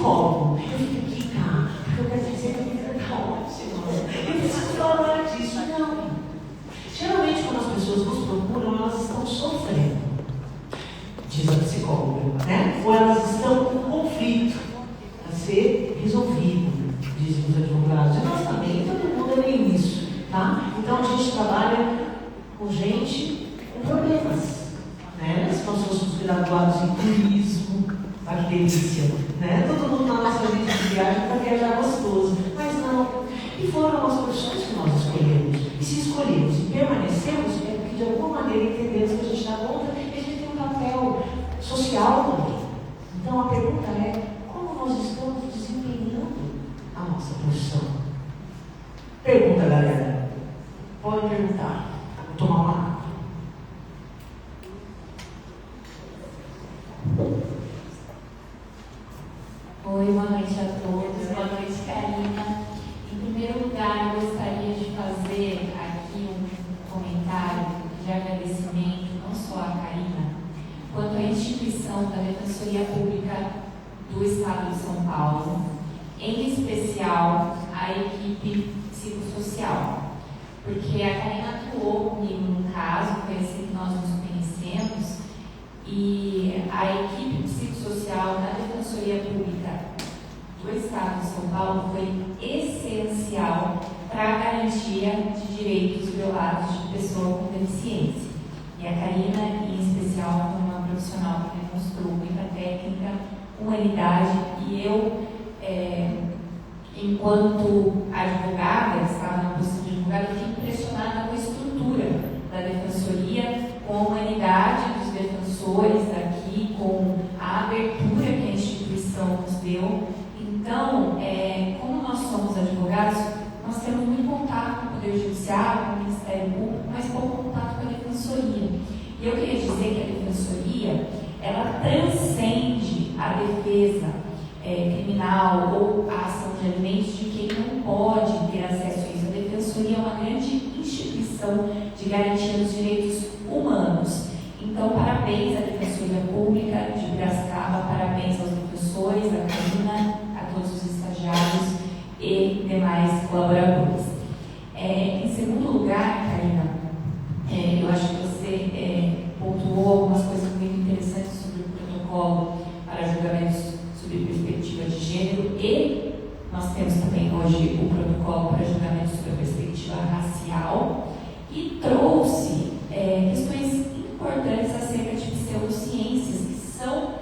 Speaker 1: psicólogo. Eu fico aqui, tá? Porque eu quero dizer que a vida está ótima. Eu preciso falar disso. Não. Geralmente, quando as pessoas nos procuram, elas estão sofrendo, diz a psicóloga, né? Ou elas estão com um conflito a ser resolvido, dizem os advogados. E nós também, todo mundo é meio isso, tá? Então, a gente trabalha com gente com problemas, né? Se nós fôssemos graduados em turismo, olha que delícia, né? Todo mundo na nossa vida de viagem para viajar gostoso, mas não. E foram as profissões que nós escolhemos. E se escolhemos e permanecemos, é porque de alguma maneira entendemos que a gente dá conta e a gente tem um papel social também. Então a pergunta é, como nós estamos desempenhando a nossa profissão? Pergunta, galera. Pode perguntar. Vou tomar uma água.
Speaker 3: Oi, boa noite a todos. Boa noite, Karina. Em primeiro lugar, eu gostaria de fazer aqui um comentário de agradecimento, não só à Karina, quanto à instituição da Defensoria Pública do Estado de São Paulo, em especial à equipe psicossocial. Porque a Karina atuou comigo num caso, foi assim que nós nos conhecemos, e a equipe psicossocial da Defensoria Pública do Estado de São Paulo foi essencial para a garantia de direitos violados de pessoa com deficiência. E a Karina, em especial, foi uma profissional que demonstrou muita técnica, humanidade, e eu, enquanto advogada, estava na posição de advogada, eu fiquei impressionada com a estrutura da Defensoria, com a humanidade dos defensores daqui, com a abertura que a instituição nos deu. Então, como nós somos advogados, nós temos muito contato com o Poder Judiciário, com o Ministério Público, mas pouco contato com a Defensoria. E eu queria dizer que a Defensoria, ela transcende a defesa criminal ou a ação de alimentos de quem não pode ter acesso a isso. A Defensoria é uma grande instituição de garantia dos direitos humanos. Então, parabéns à Defensoria Pública de Piracicaba, parabéns aos defensores, à Karina, a todos os estagiários e demais colaboradores. Em segundo lugar, Karina, eu acho que você pontuou algumas coisas muito interessantes sobre o protocolo para julgamentos sob perspectiva de gênero, e nós temos também hoje o protocolo para julgamentos sob perspectiva racial, e trouxe questões importantes acerca de pseudociências que são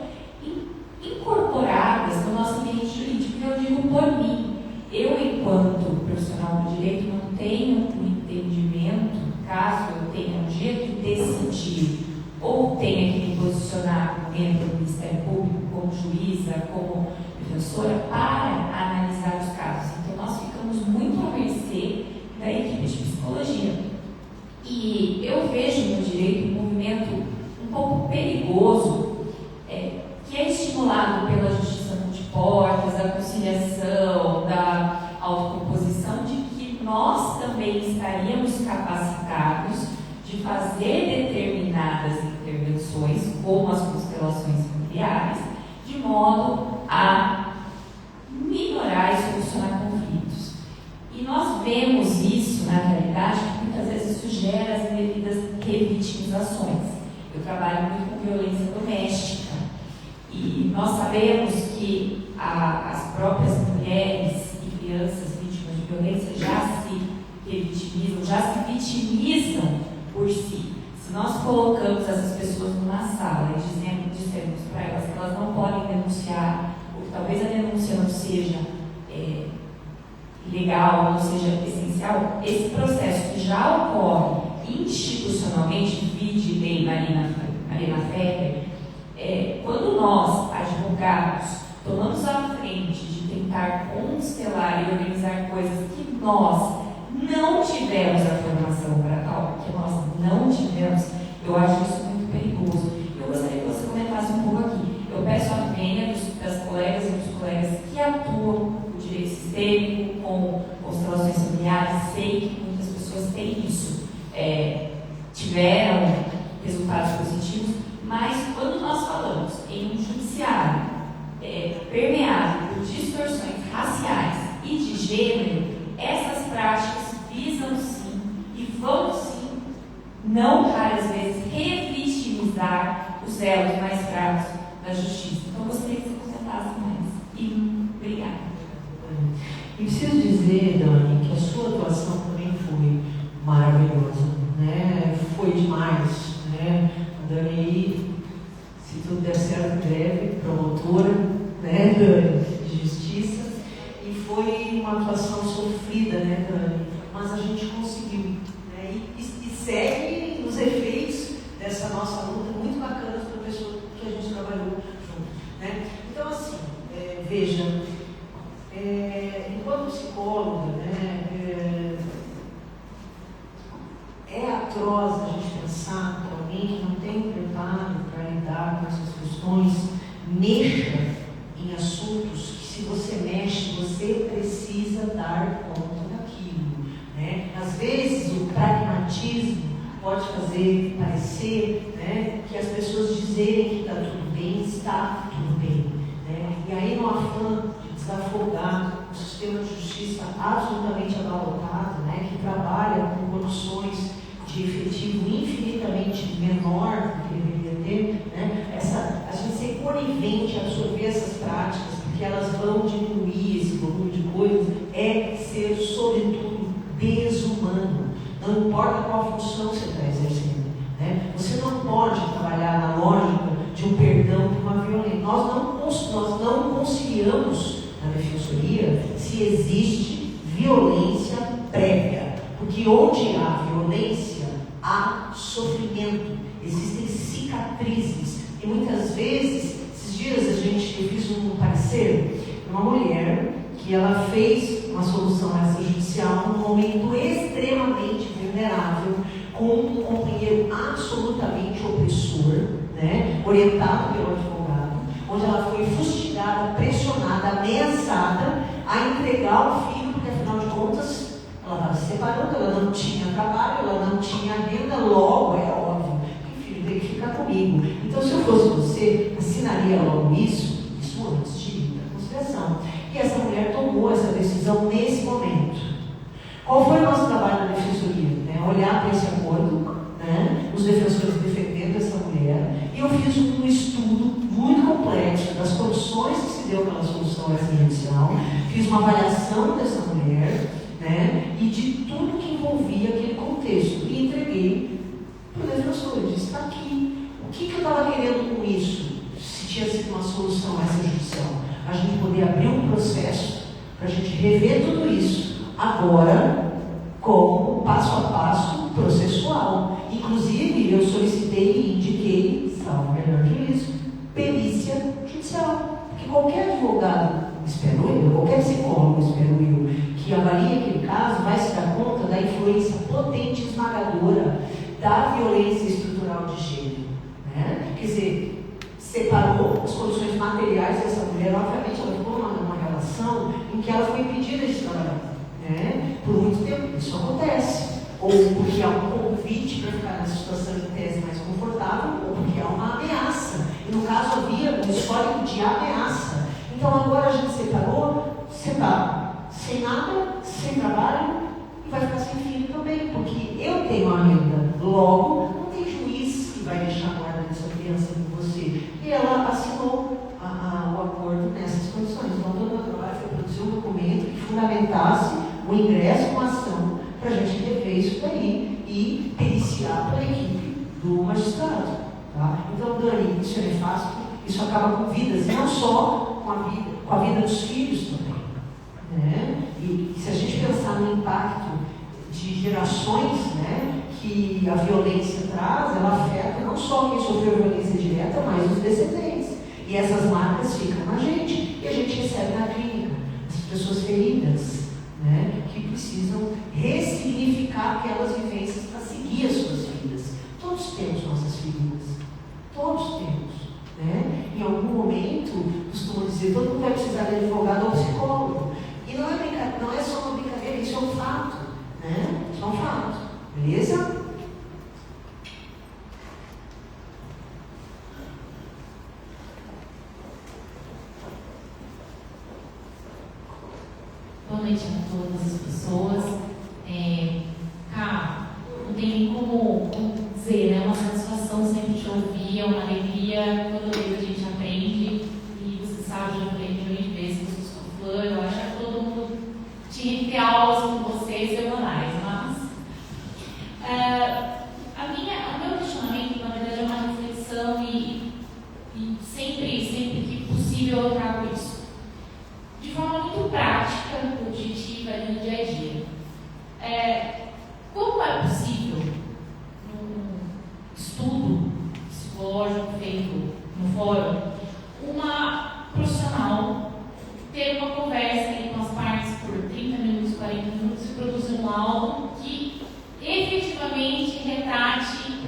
Speaker 3: incorporadas no nosso ambiente jurídico. Eu digo por mim, eu, enquanto profissional do direito, não tenho um entendimento, caso eu tenha um jeito de decidir ou tenha que me posicionar dentro do Ministério Público como juíza, como defensora, para analisar os casos. Então, nós ficamos muito à mercê da equipe de psicologia. E eu vejo no direito um movimento um pouco perigoso, que é estimulado pela justiça multiportas, da conciliação, da autocomposição, de que nós também estaríamos capacitados de fazer determinadas intervenções, como as constelações familiares, de modo a minorar e solucionar conflitos. E nós vemos isso, na realidade, que muitas vezes isso gera as indevidas revitimizações. Eu trabalho muito com violência doméstica e nós sabemos que as próprias mulheres e crianças vítimas de violência já se revitimizam, já se vitimizam por si. Se nós colocamos essas pessoas numa sala e dizemos para elas que elas não podem denunciar, ou que talvez a denúncia não seja legal, não seja essencial, esse processo que já ocorre institucionalmente, vide lei Marina Feber, quando nós, advogados, tomamos a frente de tentar constelar e organizar coisas que nós não tivemos a formação para tal, que nós não tivemos, eu acho isso muito perigoso. Eu gostaria que você comentasse um pouco aqui. Eu peço a vênia das colegas e dos colegas que atuam no direito sistêmico, com constelações familiares, sei que muitas pessoas têm isso, tiveram resultados positivos, mas quando nós falamos em um judiciário permeado
Speaker 1: A Dani, se tudo der certo, breve, promotora, né, Dani, de justiça. E foi uma atuação sofrida, né, Dani? Mas a gente conseguiu, né? E segue os efeitos dessa nossa luta muito bacanas para a pessoa que a gente trabalhou junto, né? Então, assim, veja, enquanto psicóloga, né, é atroz a gente pensar que alguém que não tem preparo para lidar com essas questões mexa em assuntos que, se você mexe, você precisa dar conta daquilo, né? Às vezes o pragmatismo pode fazer parecer, né, que as pessoas dizerem que está tudo bem, está tudo bem, né? E aí, no afã de desafogar o sistema de justiça absolutamente abalrotado, né, que trabalha com condições de efetivo infinitamente menor do que deveria ter, né, a gente ser conivente, absorver essas práticas, porque elas vão diminuir esse volume de coisas, é ser, sobretudo, desumano. Não importa qual função você está exercendo, né? Você não pode trabalhar na lógica de um perdão por uma violência. Nós não conciliamos na defensoria se existe violência prévia, porque onde há violência, há sofrimento, existem cicatrizes, e muitas vezes, esses dias eu fiz um parecer, uma mulher que ela fez uma solução extrajudicial num momento extremamente vulnerável, com um companheiro absolutamente opressor, né, orientado pelo advogado, onde ela foi fustigada, pressionada, ameaçada a entregar o filho, porque afinal de contas ela estava se separando, ela não tinha trabalho, ela não tinha renda, logo é óbvio que o filho tem que ficar comigo. Então, se eu fosse você, assinaria logo isso antes de ir para consideração. E essa mulher tomou essa decisão nesse momento. Qual foi o nosso trabalho na defensoria? Né? Olhar para esse acordo, né? Os defensores defendendo essa mulher, e eu fiz um estudo muito complexo das condições que se deu pela solução extrajudicial, fiz uma avaliação dessa mulher, né? E de tudo que envolvia aquele contexto, e entreguei para o defensor. Eu disse: está aqui. O que eu estava querendo com isso? Se tinha sido uma solução extrajudicial, a gente poder abrir um processo para a gente rever tudo isso agora, como passo a passo processual. Inclusive, eu solicitei e indiquei, salvo melhor juízo, perícia judicial. Porque qualquer advogado, espero eu, qualquer psicólogo, espero eu, que avalie aquele caso, vai se dar conta da influência potente e esmagadora da violência estrutural de gênero, né? Quer dizer, separou as condições materiais dessa mulher. Obviamente ela ficou numa relação em que ela foi impedida de trabalhar, né? Por muito tempo. Isso acontece, ou porque há um convite para ficar nessa situação em tese mais confortável, ou porque há uma ameaça, e no caso havia um histórico de ameaça. Então agora a gente separa, sem nada, sem trabalho, e vai ficar sem filho também, porque eu tenho a renda, logo não tem juiz que vai deixar a guarda dessa criança com você. E ela assinou o acordo nessas condições. Então, todo o meu trabalho foi produzir um documento que fundamentasse o ingresso com a ação, para a gente rever isso daí e periciar pela equipe do magistrado. Tá? Então, Dani, isso é nefasto, isso acaba com vidas, e não só com a vida dos filhos também. Né? E se a gente pensar no impacto de gerações, né, que a violência traz, ela afeta não só quem sofreu violência direta, mas os descendentes. E essas marcas ficam na gente, e a gente recebe na clínica as pessoas feridas, né, que precisam ressignificar aquelas vivências para seguir as suas vidas. Todos temos nossas feridas, todos temos. Né? Em algum momento, costumo dizer, todo mundo vai precisar de advogado ou psicólogo. E não é só uma brincadeira, isso é um fato. Né? Isso é um fato. Beleza?
Speaker 3: Boa noite a todas as pessoas. Não tem nem como dizer, né? É uma satisfação sempre te ouvir, é uma alegria toda vez a gente aprende. E você sabe, já falei milhões de vezes que eu sou sua fã, eu acho que todo mundo tinha que ter aulas com vocês semanais, mas o meu questionamento, na verdade, é uma fórum, uma profissional ter uma conversa ali com as partes por 30 minutos, 40 minutos e produzir um álbum que efetivamente retrate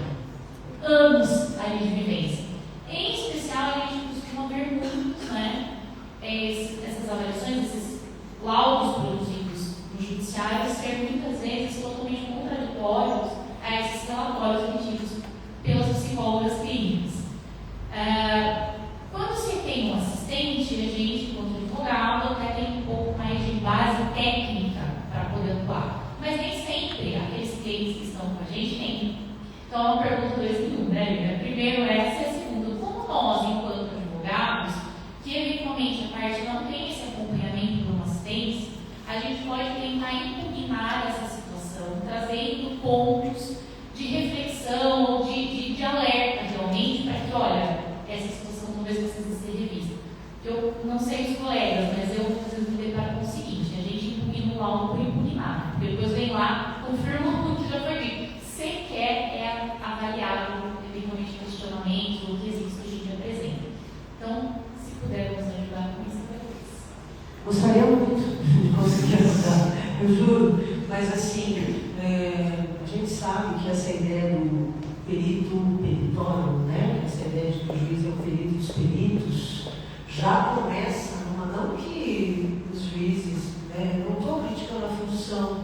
Speaker 3: anos ali de vivência. Em especial, a gente costuma ver muitos, né, essas avaliações, esses laudos produzidos no judiciário ser muitas vezes totalmente contraditórios a esses relatórios emitidos pelas psicólogas clínicas. Quando se tem um assistente, a gente, enquanto advogado, até tem um pouco mais de base técnica para poder atuar. Mas nem sempre aqueles clientes que estão com a gente têm. Então, é uma pergunta 2 em 1, né, Lívia? Primeiro essa, e a segunda, como nós, enquanto advogados, que eventualmente a parte não tem esse acompanhamento de uma assistência, a gente pode tentar impugnar essa situação, trazendo pontos de reflexão ou de alerta, realmente, para que, olha, essa situação talvez precise ser revista. Eu não sei os colegas, mas eu às vezes me deparo com o seguinte: a gente impugna o laudo por impugnar, depois vem lá, confirma o que já foi dito. Sequer é avaliado, eventualmente, questionamentos ou quesitos que a gente apresenta. Então, se puder nos ajudar com isso,
Speaker 1: gostaria muito de conseguir ajudar, eu juro, mas assim, a gente sabe que essa ideia do perito peritório, né? Essa ideia de que o juiz é o perito dos peritos, já começa numa, não que os juízes, né, não estou criticando a função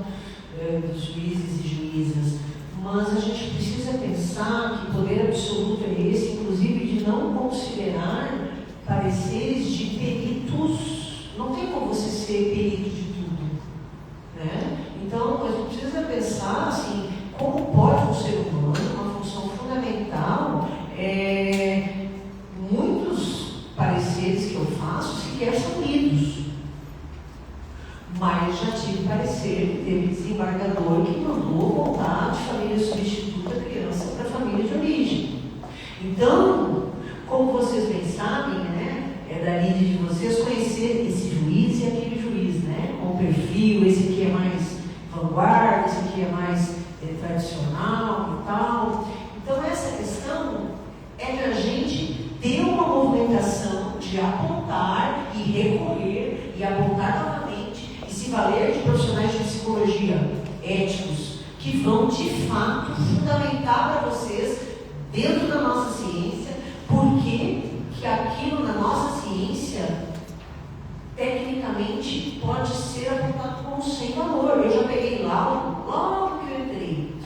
Speaker 1: dos juízes e juízas, mas a gente precisa pensar que poder absoluto é esse, inclusive de não considerar pareceres de peritos. Não tem como você ser perito de tudo, né? Então, a gente precisa pensar assim, como pode um ser humano, uma função fundamental, muitos pareceres que eu faço sequer são lidos. Mas já tive parecer, teve desembargador que mandou voltar de família substituta a criança para a família de origem. Então, como vocês bem sabem, né, é da lide de vocês conhecer esse juiz e aquele juiz, né, com o perfil, esse aqui é mais vanguarda, esse aqui é mais tradicional e tal. Então, essa questão é que a gente ter uma movimentação de apontar e recorrer e apontar novamente e se valer de profissionais de psicologia éticos que vão de fato fundamentar para vocês dentro da nossa ciência porque que aquilo na nossa ciência tecnicamente pode ser apontado como sem valor. Eu já peguei logo que eu entrei,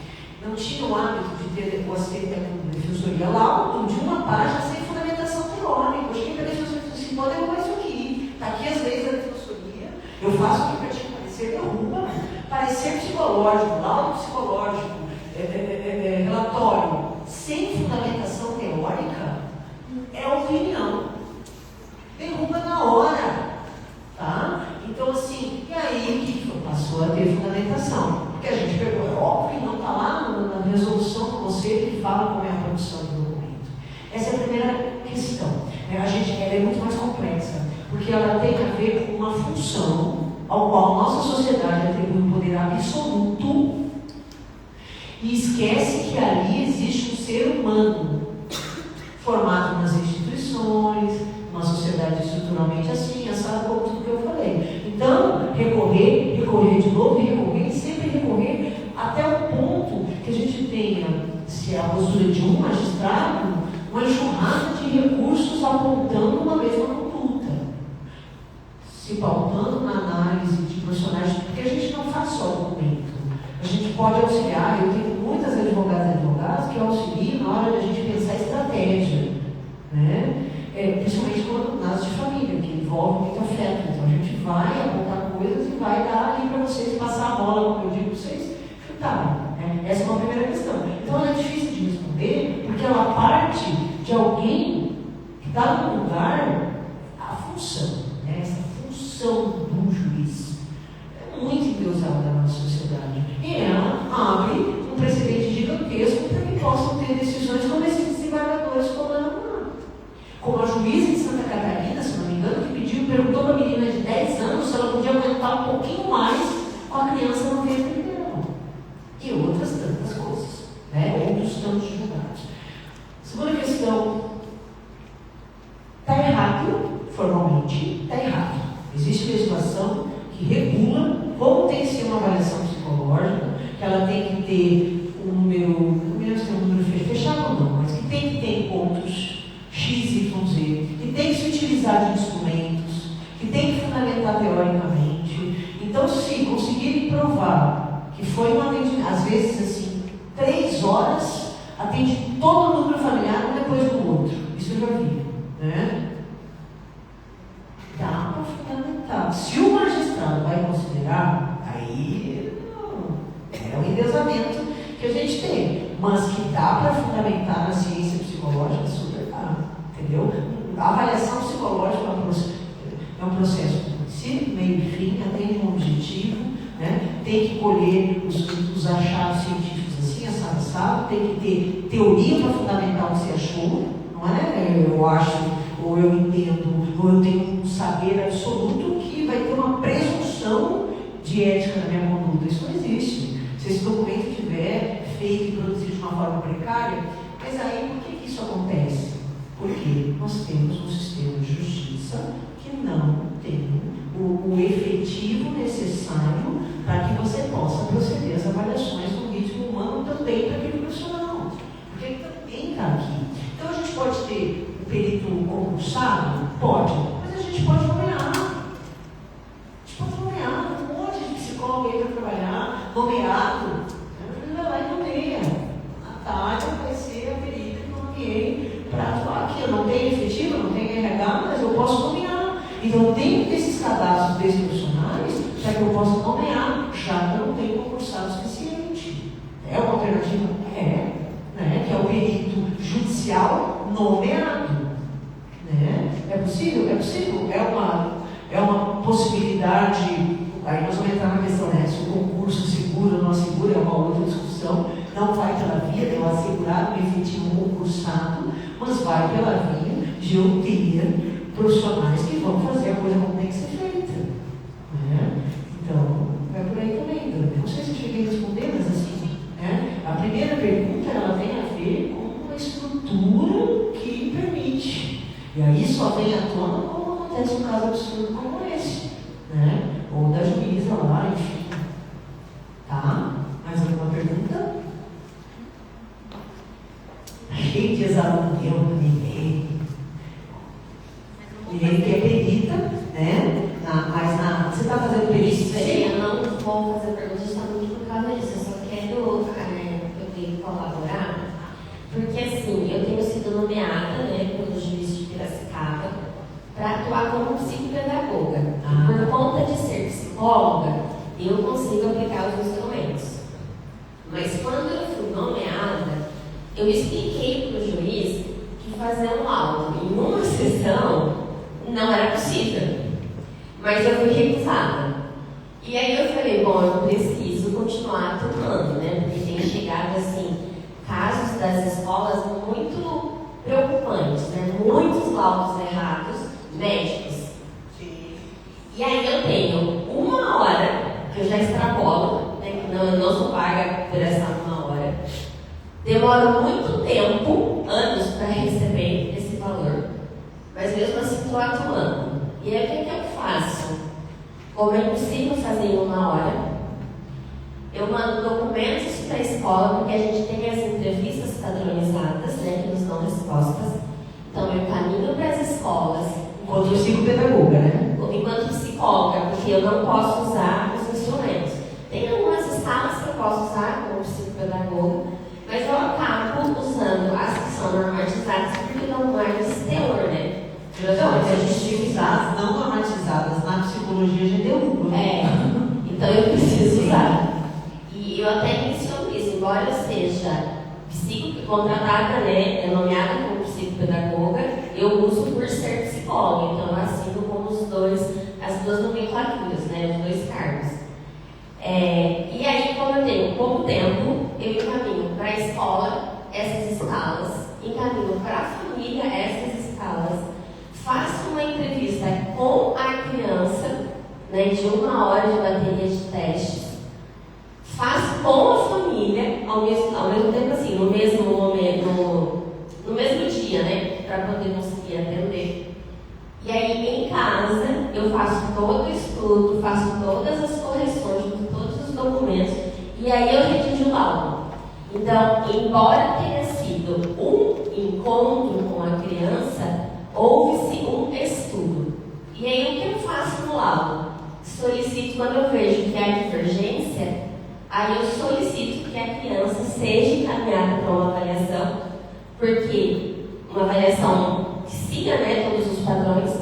Speaker 1: não tinha o hábito de ter o assistente da defensoria laudo de uma página sem fundamentação teórica. Eu cheguei para a defensoria e disse assim, pode derrubar isso aqui, está aqui as leis da defensoria, eu faço o que eu tinha que parecer, derruba, parecer psicológico, laudo psicológico, relatório, sem fundamentação teórica, é opinião. Derruba na hora, tá? Então, assim, e aí o que foi? Passou a ter fundamentação. Porque a gente pegou, é óbvio, não está lá na resolução do conselho que fala como é a produção do documento. Essa é a primeira questão. Ela é muito mais complexa, porque ela tem a ver com uma função ao qual nossa sociedade atribui um poder absoluto e esquece que ali existe um ser humano formado nas instituições, uma sociedade estruturalmente assim, assado como tudo que eu falei. Então, recorrer de novo e recorrer, e sempre recorrer até o ponto que a gente tenha, se é a postura de um magistrado, uma enxurrada de recursos apontando uma mesma conduta, se pautando na análise de profissionais, porque a gente não faz só documento, a gente pode auxiliar. Eu tenho muitas advogadas e advogados que auxiliam na hora de a gente pensar estratégia, né? Principalmente quando nasce de família, que envolve muito afeto. Então a gente vai apontar coisas e vai dar ali para vocês, passar a bola, como eu digo para vocês, chutarem. Né? Essa é uma primeira questão. Então ela é difícil de responder, porque ela parte de alguém que está no lugar, a função, né? Essa função do juiz é muito endeusada na nossa sociedade. E ela abre um precedente gigantesco para que possam ter decisões como esses desembargadores tomando. Como a juíza de Santa Catarina, se não me engano, que perguntou para a menina de 10 anos se ela podia aguentar um pouquinho mais com a criança no ventre dela. E outras tantas coisas, né? Outros tantos julgados. Segunda questão, Existe legislação que regula como tem que ser uma avaliação psicológica, que ela tem que ter um número, não me lembro se tem um número fechado ou não, mas que tem que ter pontos X, Y, Z, que tem que se utilizar de instrumentos, que tem que fundamentar teoricamente. Então, se conseguirem provar que foi um atendimento, às vezes assim, 3 horas, atende todo o núcleo familiar um depois do outro. Isso eu já vi, né? Dá para fundamentar. Se o magistrado vai considerar, aí é um endeusamento que a gente tem. Mas que dá para fundamentar na ciência psicológica, super dá. Entendeu? A avaliação psicológica é um processo de princípio, meio e fim, atende um objetivo, né? Tem que colher os achados científicos assim, assado, tem que ter teoria para fundamentar o que você achou, não é? Eu acho, ou eu entendo, ou eu tenho um saber absoluto que vai ter uma presunção de ética na minha conduta. Isso não existe. Se esse documento estiver feito e produzido de uma forma precária, mas aí por que isso acontece? Porque nós temos um sistema de justiça que não tem o efetivo necessário para que você possa proceder às avaliações do ritmo humano também para aquele profissional. Porque ele também está aqui. Então a gente pode ter o perito concursado? Pode, mas a gente pode nomear. A gente pode nomear um monte de psicólogo aí para trabalhar, nomeado. Ele vai lá e nomeia. A tarde vai ser a perita que eu nomeei para atuar aqui. Eu não tenho efetivo, eu não tenho RH, mas eu posso nomear. Então eu tenho que ter esses cadastros desses profissionais para que eu possa nomear, já que eu não tenho concursado suficiente. É uma alternativa? É. Né? Que é o perito judicial nomeado. Né? É possível? É possível. É uma possibilidade. Aí nós vamos entrar na questão, né? Se o concurso segura ou não segura, é uma outra discussão. Não vai pela via de eu assegurar um efetivo concursado, mas vai pela via de eu ter profissionais que vão fazer a coisa como tem que ser feita. Né? Então, é por aí também. Eu não sei se eu cheguei a responder, mas assim, né? A primeira pergunta ela tem a ver com uma estrutura que permite. E aí só vem à tona quando acontece um caso absurdo como esse. Né? Ou da juíza lá, enfim. Tá? Mais alguma pergunta? Cheio de ex-aluno meu, ninguém que é perita, né? Você está fazendo perícia?
Speaker 4: Eu não vou fazer pergunta justamente por causa disso. Eu só quero poder colaborar, porque assim, eu tenho sido nomeada, né, pelo juiz de Piracicaba para atuar como psicopedagoga. Por conta de ser psicóloga, eu consigo aplicar os instrumentos. Mas quando eu fui nomeada, eu expliquei para o juiz que fazer um laudo em uma sessão não era possível, mas eu fui recusada. E aí eu falei, bom, eu preciso continuar atuando, né? Porque tem chegado, assim, casos das escolas muito preocupantes, né? Muitos laudos errados, médicos.
Speaker 1: Sim.
Speaker 4: E aí eu tenho 1 hora, que eu já extrapolo, né? Que eu não sou paga por essa 1 hora. Demoro muito tempo, anos, para receber esse valor. Mas mesmo assim estou atuando. E aí o que eu faço? Como é possível fazer em 1 hora, eu mando documentos para a escola, porque a gente tem as entrevistas padronizadas, né, que nos dão respostas. Então eu caminho para as escolas.
Speaker 1: Enquanto psicopedagoga, né?
Speaker 4: Enquanto psicóloga, porque eu não posso usar os instrumentos. Tem algumas escalas que eu posso usar como psicopedagoga, mas eu acabo usando as que são normatizadas porque dão mais teor, né?
Speaker 1: Não, mas a gente usadas, não normatizadas na psicologia GDU.
Speaker 4: Então eu preciso usar. E eu até menciono isso, embora eu seja contratada, né, nomeada como psicopedagoga, eu uso por ser psicóloga, então eu assino como as duas nomenclaturas, né, os 2 cargos. E aí, como eu tenho pouco tempo, eu encaminho para a escola essas escalas, encaminho para a família essas escalas, faço uma entrevista com a criança, né, de 1 hora de bateria de testes, faço com a família, ao mesmo tempo assim, no mesmo dia, né, para poder conseguir atender. E aí, em casa, eu faço todo o estudo, faço todas as correções de todos os documentos e aí eu redijo o laudo. Então, embora tenha sido um encontro com a criança, houve-se um estudo. E aí o que eu faço no laudo? Solicito, quando eu vejo que há divergência, aí eu solicito que a criança seja encaminhada para uma avaliação, porque uma avaliação que siga, né, todos os padrões,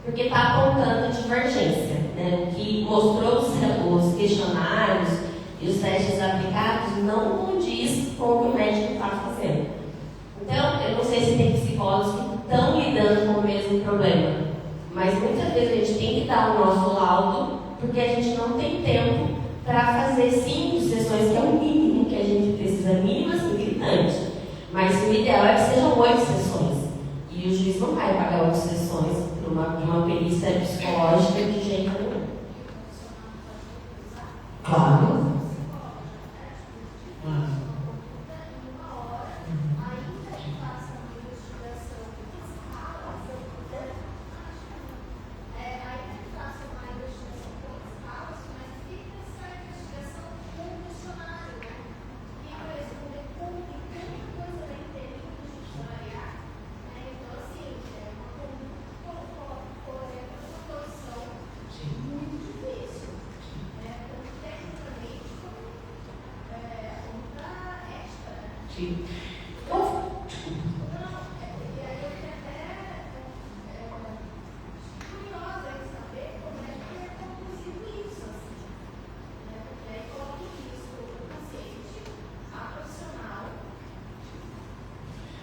Speaker 4: porque está apontando divergência, né? O que mostrou os questionários e os testes aplicados não condiz com o que o médico está fazendo. Então, eu não sei se tem psicólogos que estão lidando com o mesmo problema, mas muitas vezes a gente tem que dar o nosso laudo, porque a gente não tem tempo para fazer 5 sessões, que é o mínimo que a gente precisa, mínimo assim, gritante. Mas o ideal é que sejam 8 sessões. E o juiz não vai pagar 8 sessões por uma perícia psicológica de jeito nenhum.
Speaker 1: Claro. Sim.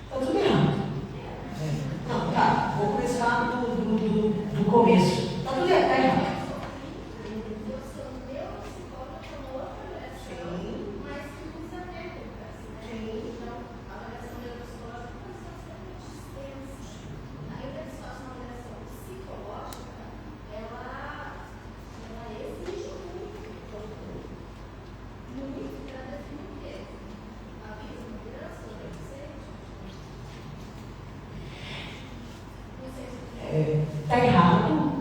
Speaker 1: Tá tudo errado. Não, tá. Vou começar do começo. Tá tudo errado. Tá errado. Está errado,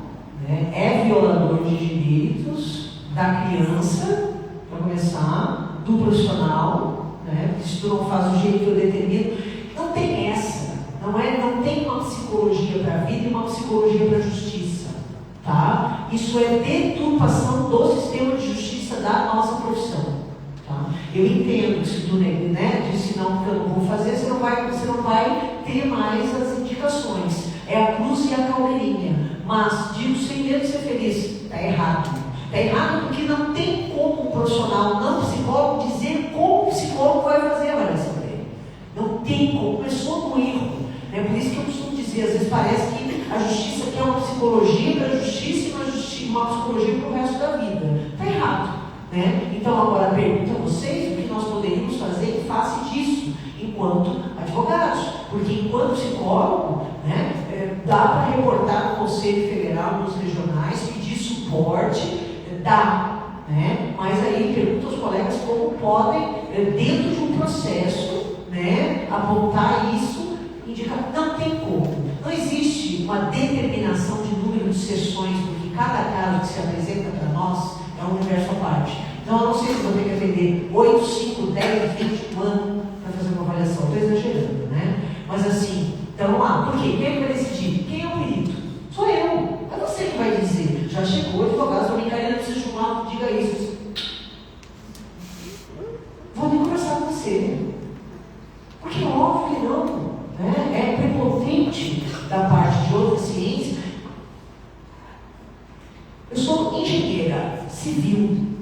Speaker 1: né? É violador de direitos da criança, para começar, do profissional, né? Porque se tu não faz do jeito que eu determino, não tem essa, não tem uma psicologia para a vida e uma psicologia para a justiça, tá? Isso é deturpação do sistema de justiça da nossa profissão, tá? Eu entendo que se tu, né, disse não, porque eu não vou fazer, você não vai ter mais as indicações. É a cruz e a caldeirinha. Mas, digo sem medo de ser feliz, está errado. Está errado porque não tem como um profissional, não psicólogo, dizer como o psicólogo vai fazer a avaliação dele. Não tem como, começou no erro. É por isso que eu costumo dizer, às vezes parece que a justiça quer uma psicologia para a justiça e uma psicologia para o resto da vida. Está errado. Né? Então, agora pergunto a vocês o que nós poderíamos fazer em face disso, enquanto advogados. Porque enquanto psicólogo, né, dá para reportar no Conselho Federal, nos regionais, pedir suporte, dá, né? Mas aí pergunto aos colegas como podem, dentro de um processo, né, apontar isso, indicar. Não tem como. Não existe uma determinação de número de sessões, porque cada caso que se apresenta para nós é um universo à parte. Então, eu não sei se vou ter que atender 8, 5, 10, 20 anos para fazer uma avaliação. Estou exagerando, né? Mas assim, então lá, por quê? Quem é que vai decidir? Quem é o perito? Sou eu. É você que vai dizer. Já chegou o advogado, estou brincando, não precisa de um lado, diga isso. Vou nem conversar com você. Porque é óbvio que não. Né? É prepotente da parte de outra ciência. Eu sou engenheira civil.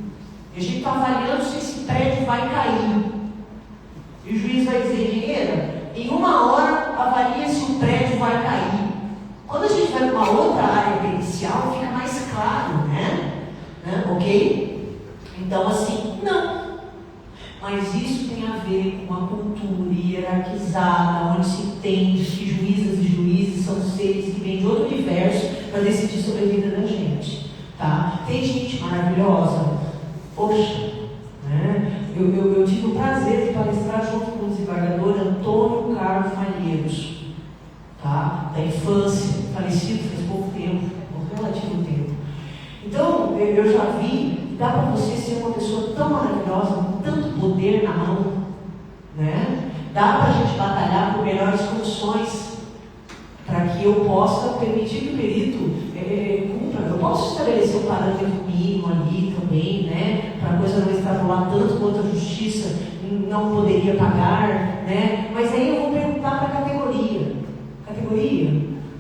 Speaker 1: E a gente está avaliando se esse prédio vai cair. E o juiz vai dizer, engenheira, em 1 hora avalia se o prédio vai cair. Quando a gente vai para uma outra área pericial, fica mais claro, né? Ok? Então, assim, não. Mas isso tem a ver com uma cultura hierarquizada, onde se entende que juízas e juízes são seres que vêm de outro universo para decidir sobre a vida da gente. Tá? Tem gente maravilhosa. Poxa, né? Eu tive o prazer de palestrar junto com o desembargador Antônio Carlos Malheiros, tá? Da infância, falecido faz pouco tempo, um relativo tempo. Então, eu já vi que dá para você ser uma pessoa tão maravilhosa, com tanto poder na mão, né? Dá para a gente batalhar por melhores condições, para que eu possa permitir que o perito cumpra. Eu posso estabelecer um parâmetro mínimo ali também, né? Para a coisa não extrapolar tanto quanto a justiça não poderia pagar, né? Mas aí eu vou perguntar para a categoria.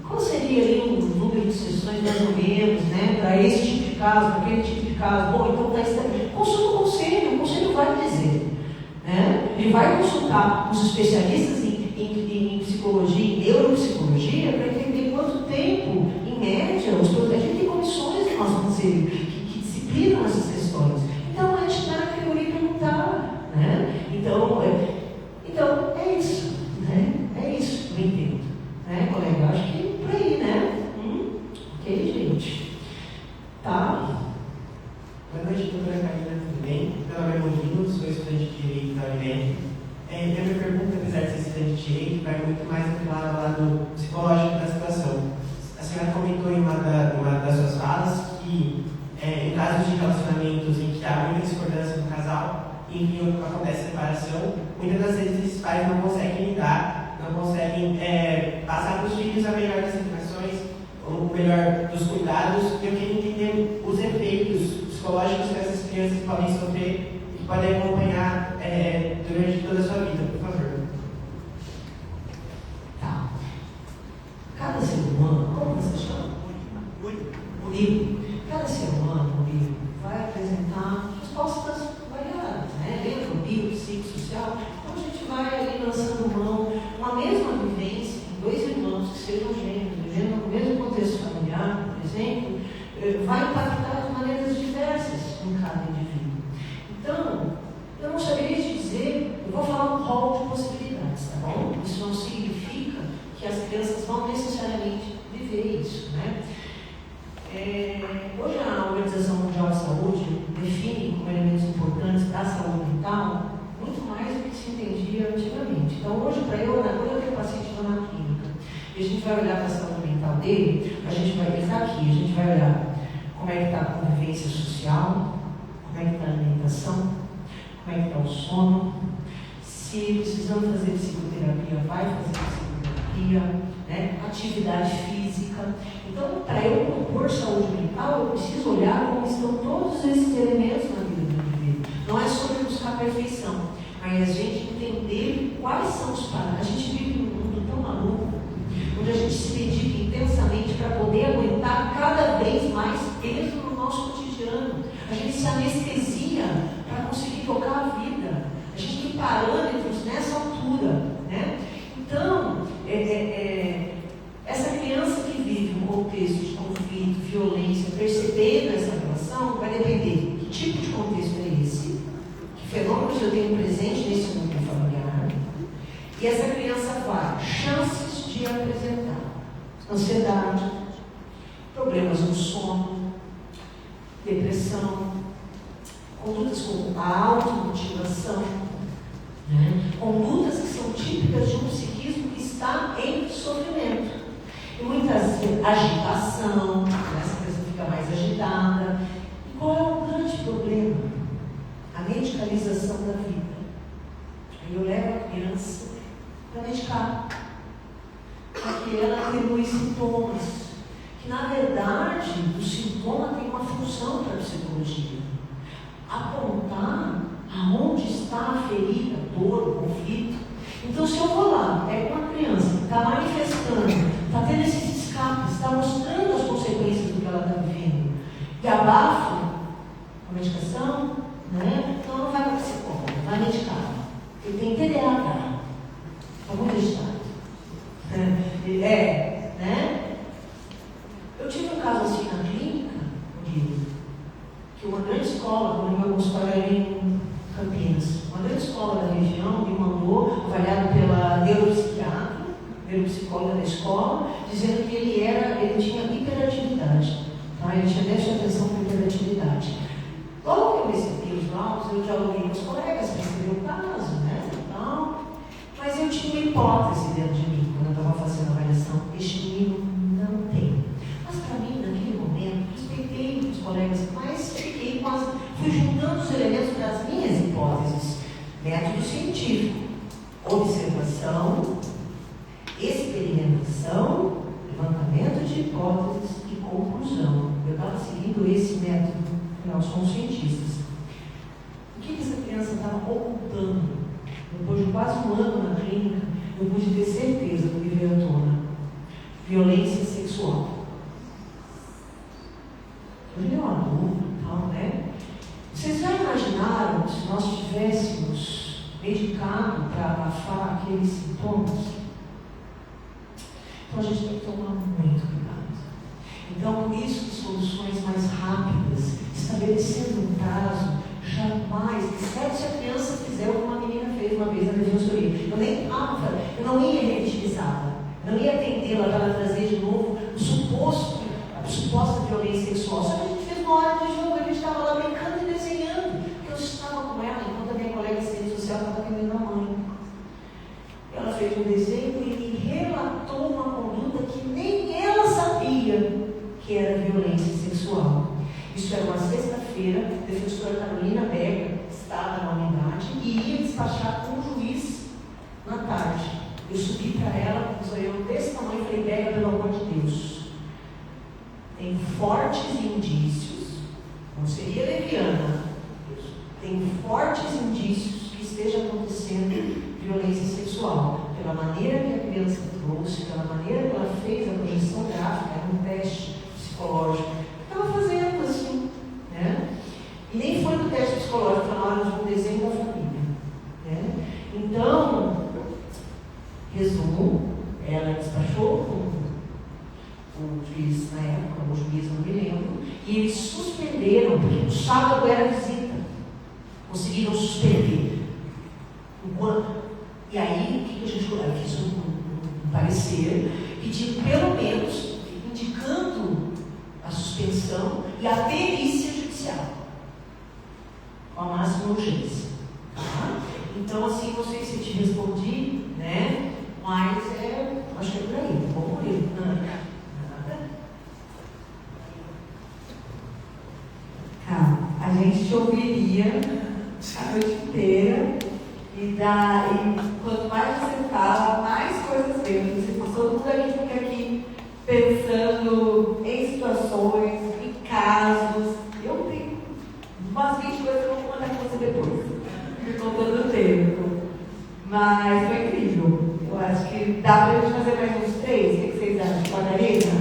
Speaker 1: Qual seria ali um número de sessões mais ou menos, né? Para esse tipo de caso, para aquele tipo de caso? Bom, então consulta o conselho vai dizer. Né? Ele vai consultar os especialistas em psicologia e neuropsicologia para entender quanto tempo, em média, a gente tem comissões no nosso conselho que disciplinam essas questões. Então, a gente está na categoria perguntar. Né? Então, é isso. Né? É isso que eu entendo. Né, colega? Acho que por aí, né? Ok, gente. Tá?
Speaker 5: Boa noite, doutora Carolina, tudo bem? Meu nome é Murilo, sou estudante de Direito da UNEM. A minha pergunta, apesar de ser estudante de Direito, vai muito mais atrelada ao lado psicológico da situação. A senhora comentou em uma das suas falas que, em casos de relacionamentos em que há muita discordância no casal, e enfim, acontece separação, muitas das vezes esses pais não conseguem lidar, não conseguem passar para os filhos a melhor das educações, o melhor dos cuidados. Eu queria entender os efeitos psicológicos que essas crianças podem sofrer e que podem acompanhar durante toda a sua vida, por favor.
Speaker 1: Tá. Cada ser humano, como você chama? Murilo. Cada ser humano, Murilo, vai apresentar respostas variadas, né? Dentro do bio, psicossocial. Então a gente vai ali lançando mão, uma mesma vivência, em dois irmãos que sejam gêmeos, vivendo no mesmo contexto familiar, por exemplo, vai impactar de maneiras diversas em cada indivíduo. Então, eu não saberia te dizer, eu vou falar um rol de possibilidades, tá bom? Isso não significa que as crianças vão necessariamente viver isso, né? Hoje a Organização Mundial de Saúde define como elementos importantes da saúde mental muito mais do que se entendia antigamente. Então hoje, para eu, quando eu tenho paciente na clínica e a gente vai olhar para a saúde mental dele, a gente vai pensar aqui, a gente vai olhar como é que está a convivência social, como é que está a alimentação, como é que está o sono, se precisamos fazer psicoterapia, vai fazer psicoterapia, né? Atividade física. Então, para eu propor saúde mental, eu preciso olhar como estão todos esses elementos na vida do indivíduo. Não é sobre buscar perfeição, mas a gente entender quais são os parâmetros. A gente vive num mundo tão maluco, onde a gente se dedica intensamente para poder aguentar cada vez mais peso no nosso cotidiano. A gente se anestesia para conseguir tocar a vida. A gente tem parâmetros nessa altura, né? Então, essa criança que vive um contexto de conflito, violência, percebendo essa relação, vai depender que tipo de contexto é esse, que fenômenos eu tenho presente nesse mundo familiar, e essa criança vai, chances de apresentar ansiedade, problemas no sono, depressão, condutas como a automutilação, né? Condutas que são típicas de um psiquismo que está em sofrimento. E muitas vezes agitação, essa pessoa fica mais agitada. E qual é o grande problema? A medicalização da vida. Aí eu levo a criança para medicar, para que ela atenue sintomas. Que na verdade o sintoma tem uma função para a psicologia. Apontar aonde está a ferida, a dor, o conflito. Então, se eu vou lá, pego uma criança que está manifestando, está tendo esses escapes, está mostrando as consequências do que ela está vivendo, e abafo a medicação, né? Então não vai para psicólogo, vai medicar. Ele tem TDAH, algum estado. Né? Eu tive um caso assim na clínica, que uma grande escola, quando meu consultório era em Campinas, uma grande escola da região me mandou, avaliado pela neuropsicóloga da escola, dizendo que ele tinha hiperatividade, tá? Ele tinha déficit de atenção com hiperatividade. Logo que eu recebi os laudos, eu dialoguei com os colegas, percebi o caso, né? Então, mas eu tinha uma hipótese dentro de mim, quando eu estava fazendo a avaliação, este menino não tem. Mas para mim, naquele momento, investigação, levantamento de hipóteses e conclusão. Eu estava seguindo esse método, nós somos cientistas. O que essa criança estava ocultando? Depois de quase um ano na clínica, eu pude ter certeza do que veio à tona. Violência sexual. Hoje é uma dúvida e tal, né? Vocês já imaginaram se nós tivéssemos medicado para abafar aqueles sintomas? Então a gente tem que tomar muito cuidado. Então, por isso, soluções mais rápidas, estabelecendo um prazo, jamais, exceto se a criança fizer o que uma menina fez uma vez na defensoria. Eu não ia revitimizá-la, não ia atendê-la para ela trazer de novo a suposta violência sexual. Só que a gente fez uma hora de jogo, a gente estava lá brincando e desenhando, porque eu estava com ela, enquanto a minha colega de assistente social estava atendendo a mãe. Ela fez um desenho e me relatou uma conduta que nem ela sabia que era violência sexual. Isso era uma sexta-feira, a defensora Carolina Becker estava na unidade e ia despachar com o juiz na tarde. Eu subi para ela, com um zoião desse tamanho, e falei: Becker, pelo amor de Deus, tem fortes indícios, não seria leviana, tem fortes indícios que esteja acontecendo violência sexual, pela maneira que a criança trouxe, pela maneira que ela fez a projeção gráfica, era um teste psicológico. Estava fazendo assim, né? E nem foi no teste psicológico, foi na hora de um desenho da família, né? Então, resumo, ela despachou com o juiz na época, o juiz não me lembro, e eles suspenderam, porque no sábado era visita, conseguiram suspender. E aí, o que a gente fez? Um parecer, pedindo pelo menos, indicando a suspensão e a perícia judicial, com a máxima urgência. Tá? Então, assim, não sei se eu te respondi, né? Mas acho que é por aí, vou morrer. Nada.
Speaker 6: Tá, a gente te ouviria a noite inteira e quanto mais você fala, mais coisas vêm. Todo mundo aqui fica aqui pensando em situações, em casos. Eu tenho umas 20 coisas que eu vou contar com você depois, com todo o tempo. Mas foi incrível. Eu acho que dá para a gente fazer mais uns 3. O que vocês acham? Com a Marina?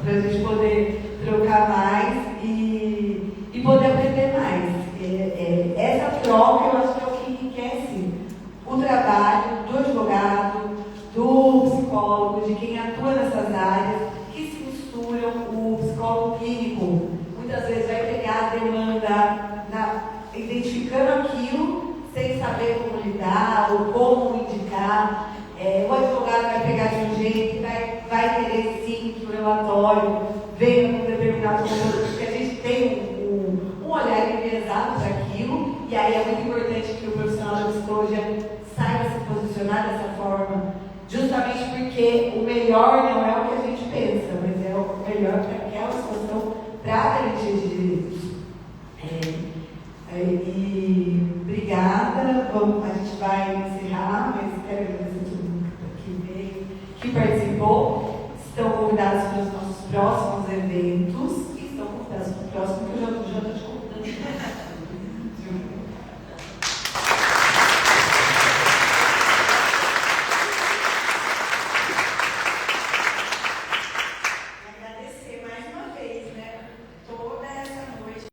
Speaker 6: Para a gente poder trocar mais e poder aprender mais. Essa troca, eu acho que é o que enriquece o trabalho do advogado, do psicólogo, de quem atua nessas áreas, que se misturam. O psicólogo clínico muitas vezes vai pegar a demanda identificando aquilo sem saber como lidar ou como indicar. O advogado vai pegar de um jeito e vai querer sim que o relatório venha com determinado conteúdo, porque a gente tem um olhar enviesado para aquilo, e aí é muito importante que o profissional da psicologia saiba se posicionar dessa forma, justamente porque o melhor não é o que a gente pensa, mas é o melhor para aquela situação, para a garantia de direitos. E obrigada, a gente vai encerrar, mas quero agradecer a todo mundo que veio, que participou. Estão convidados para os nossos próximos eventos.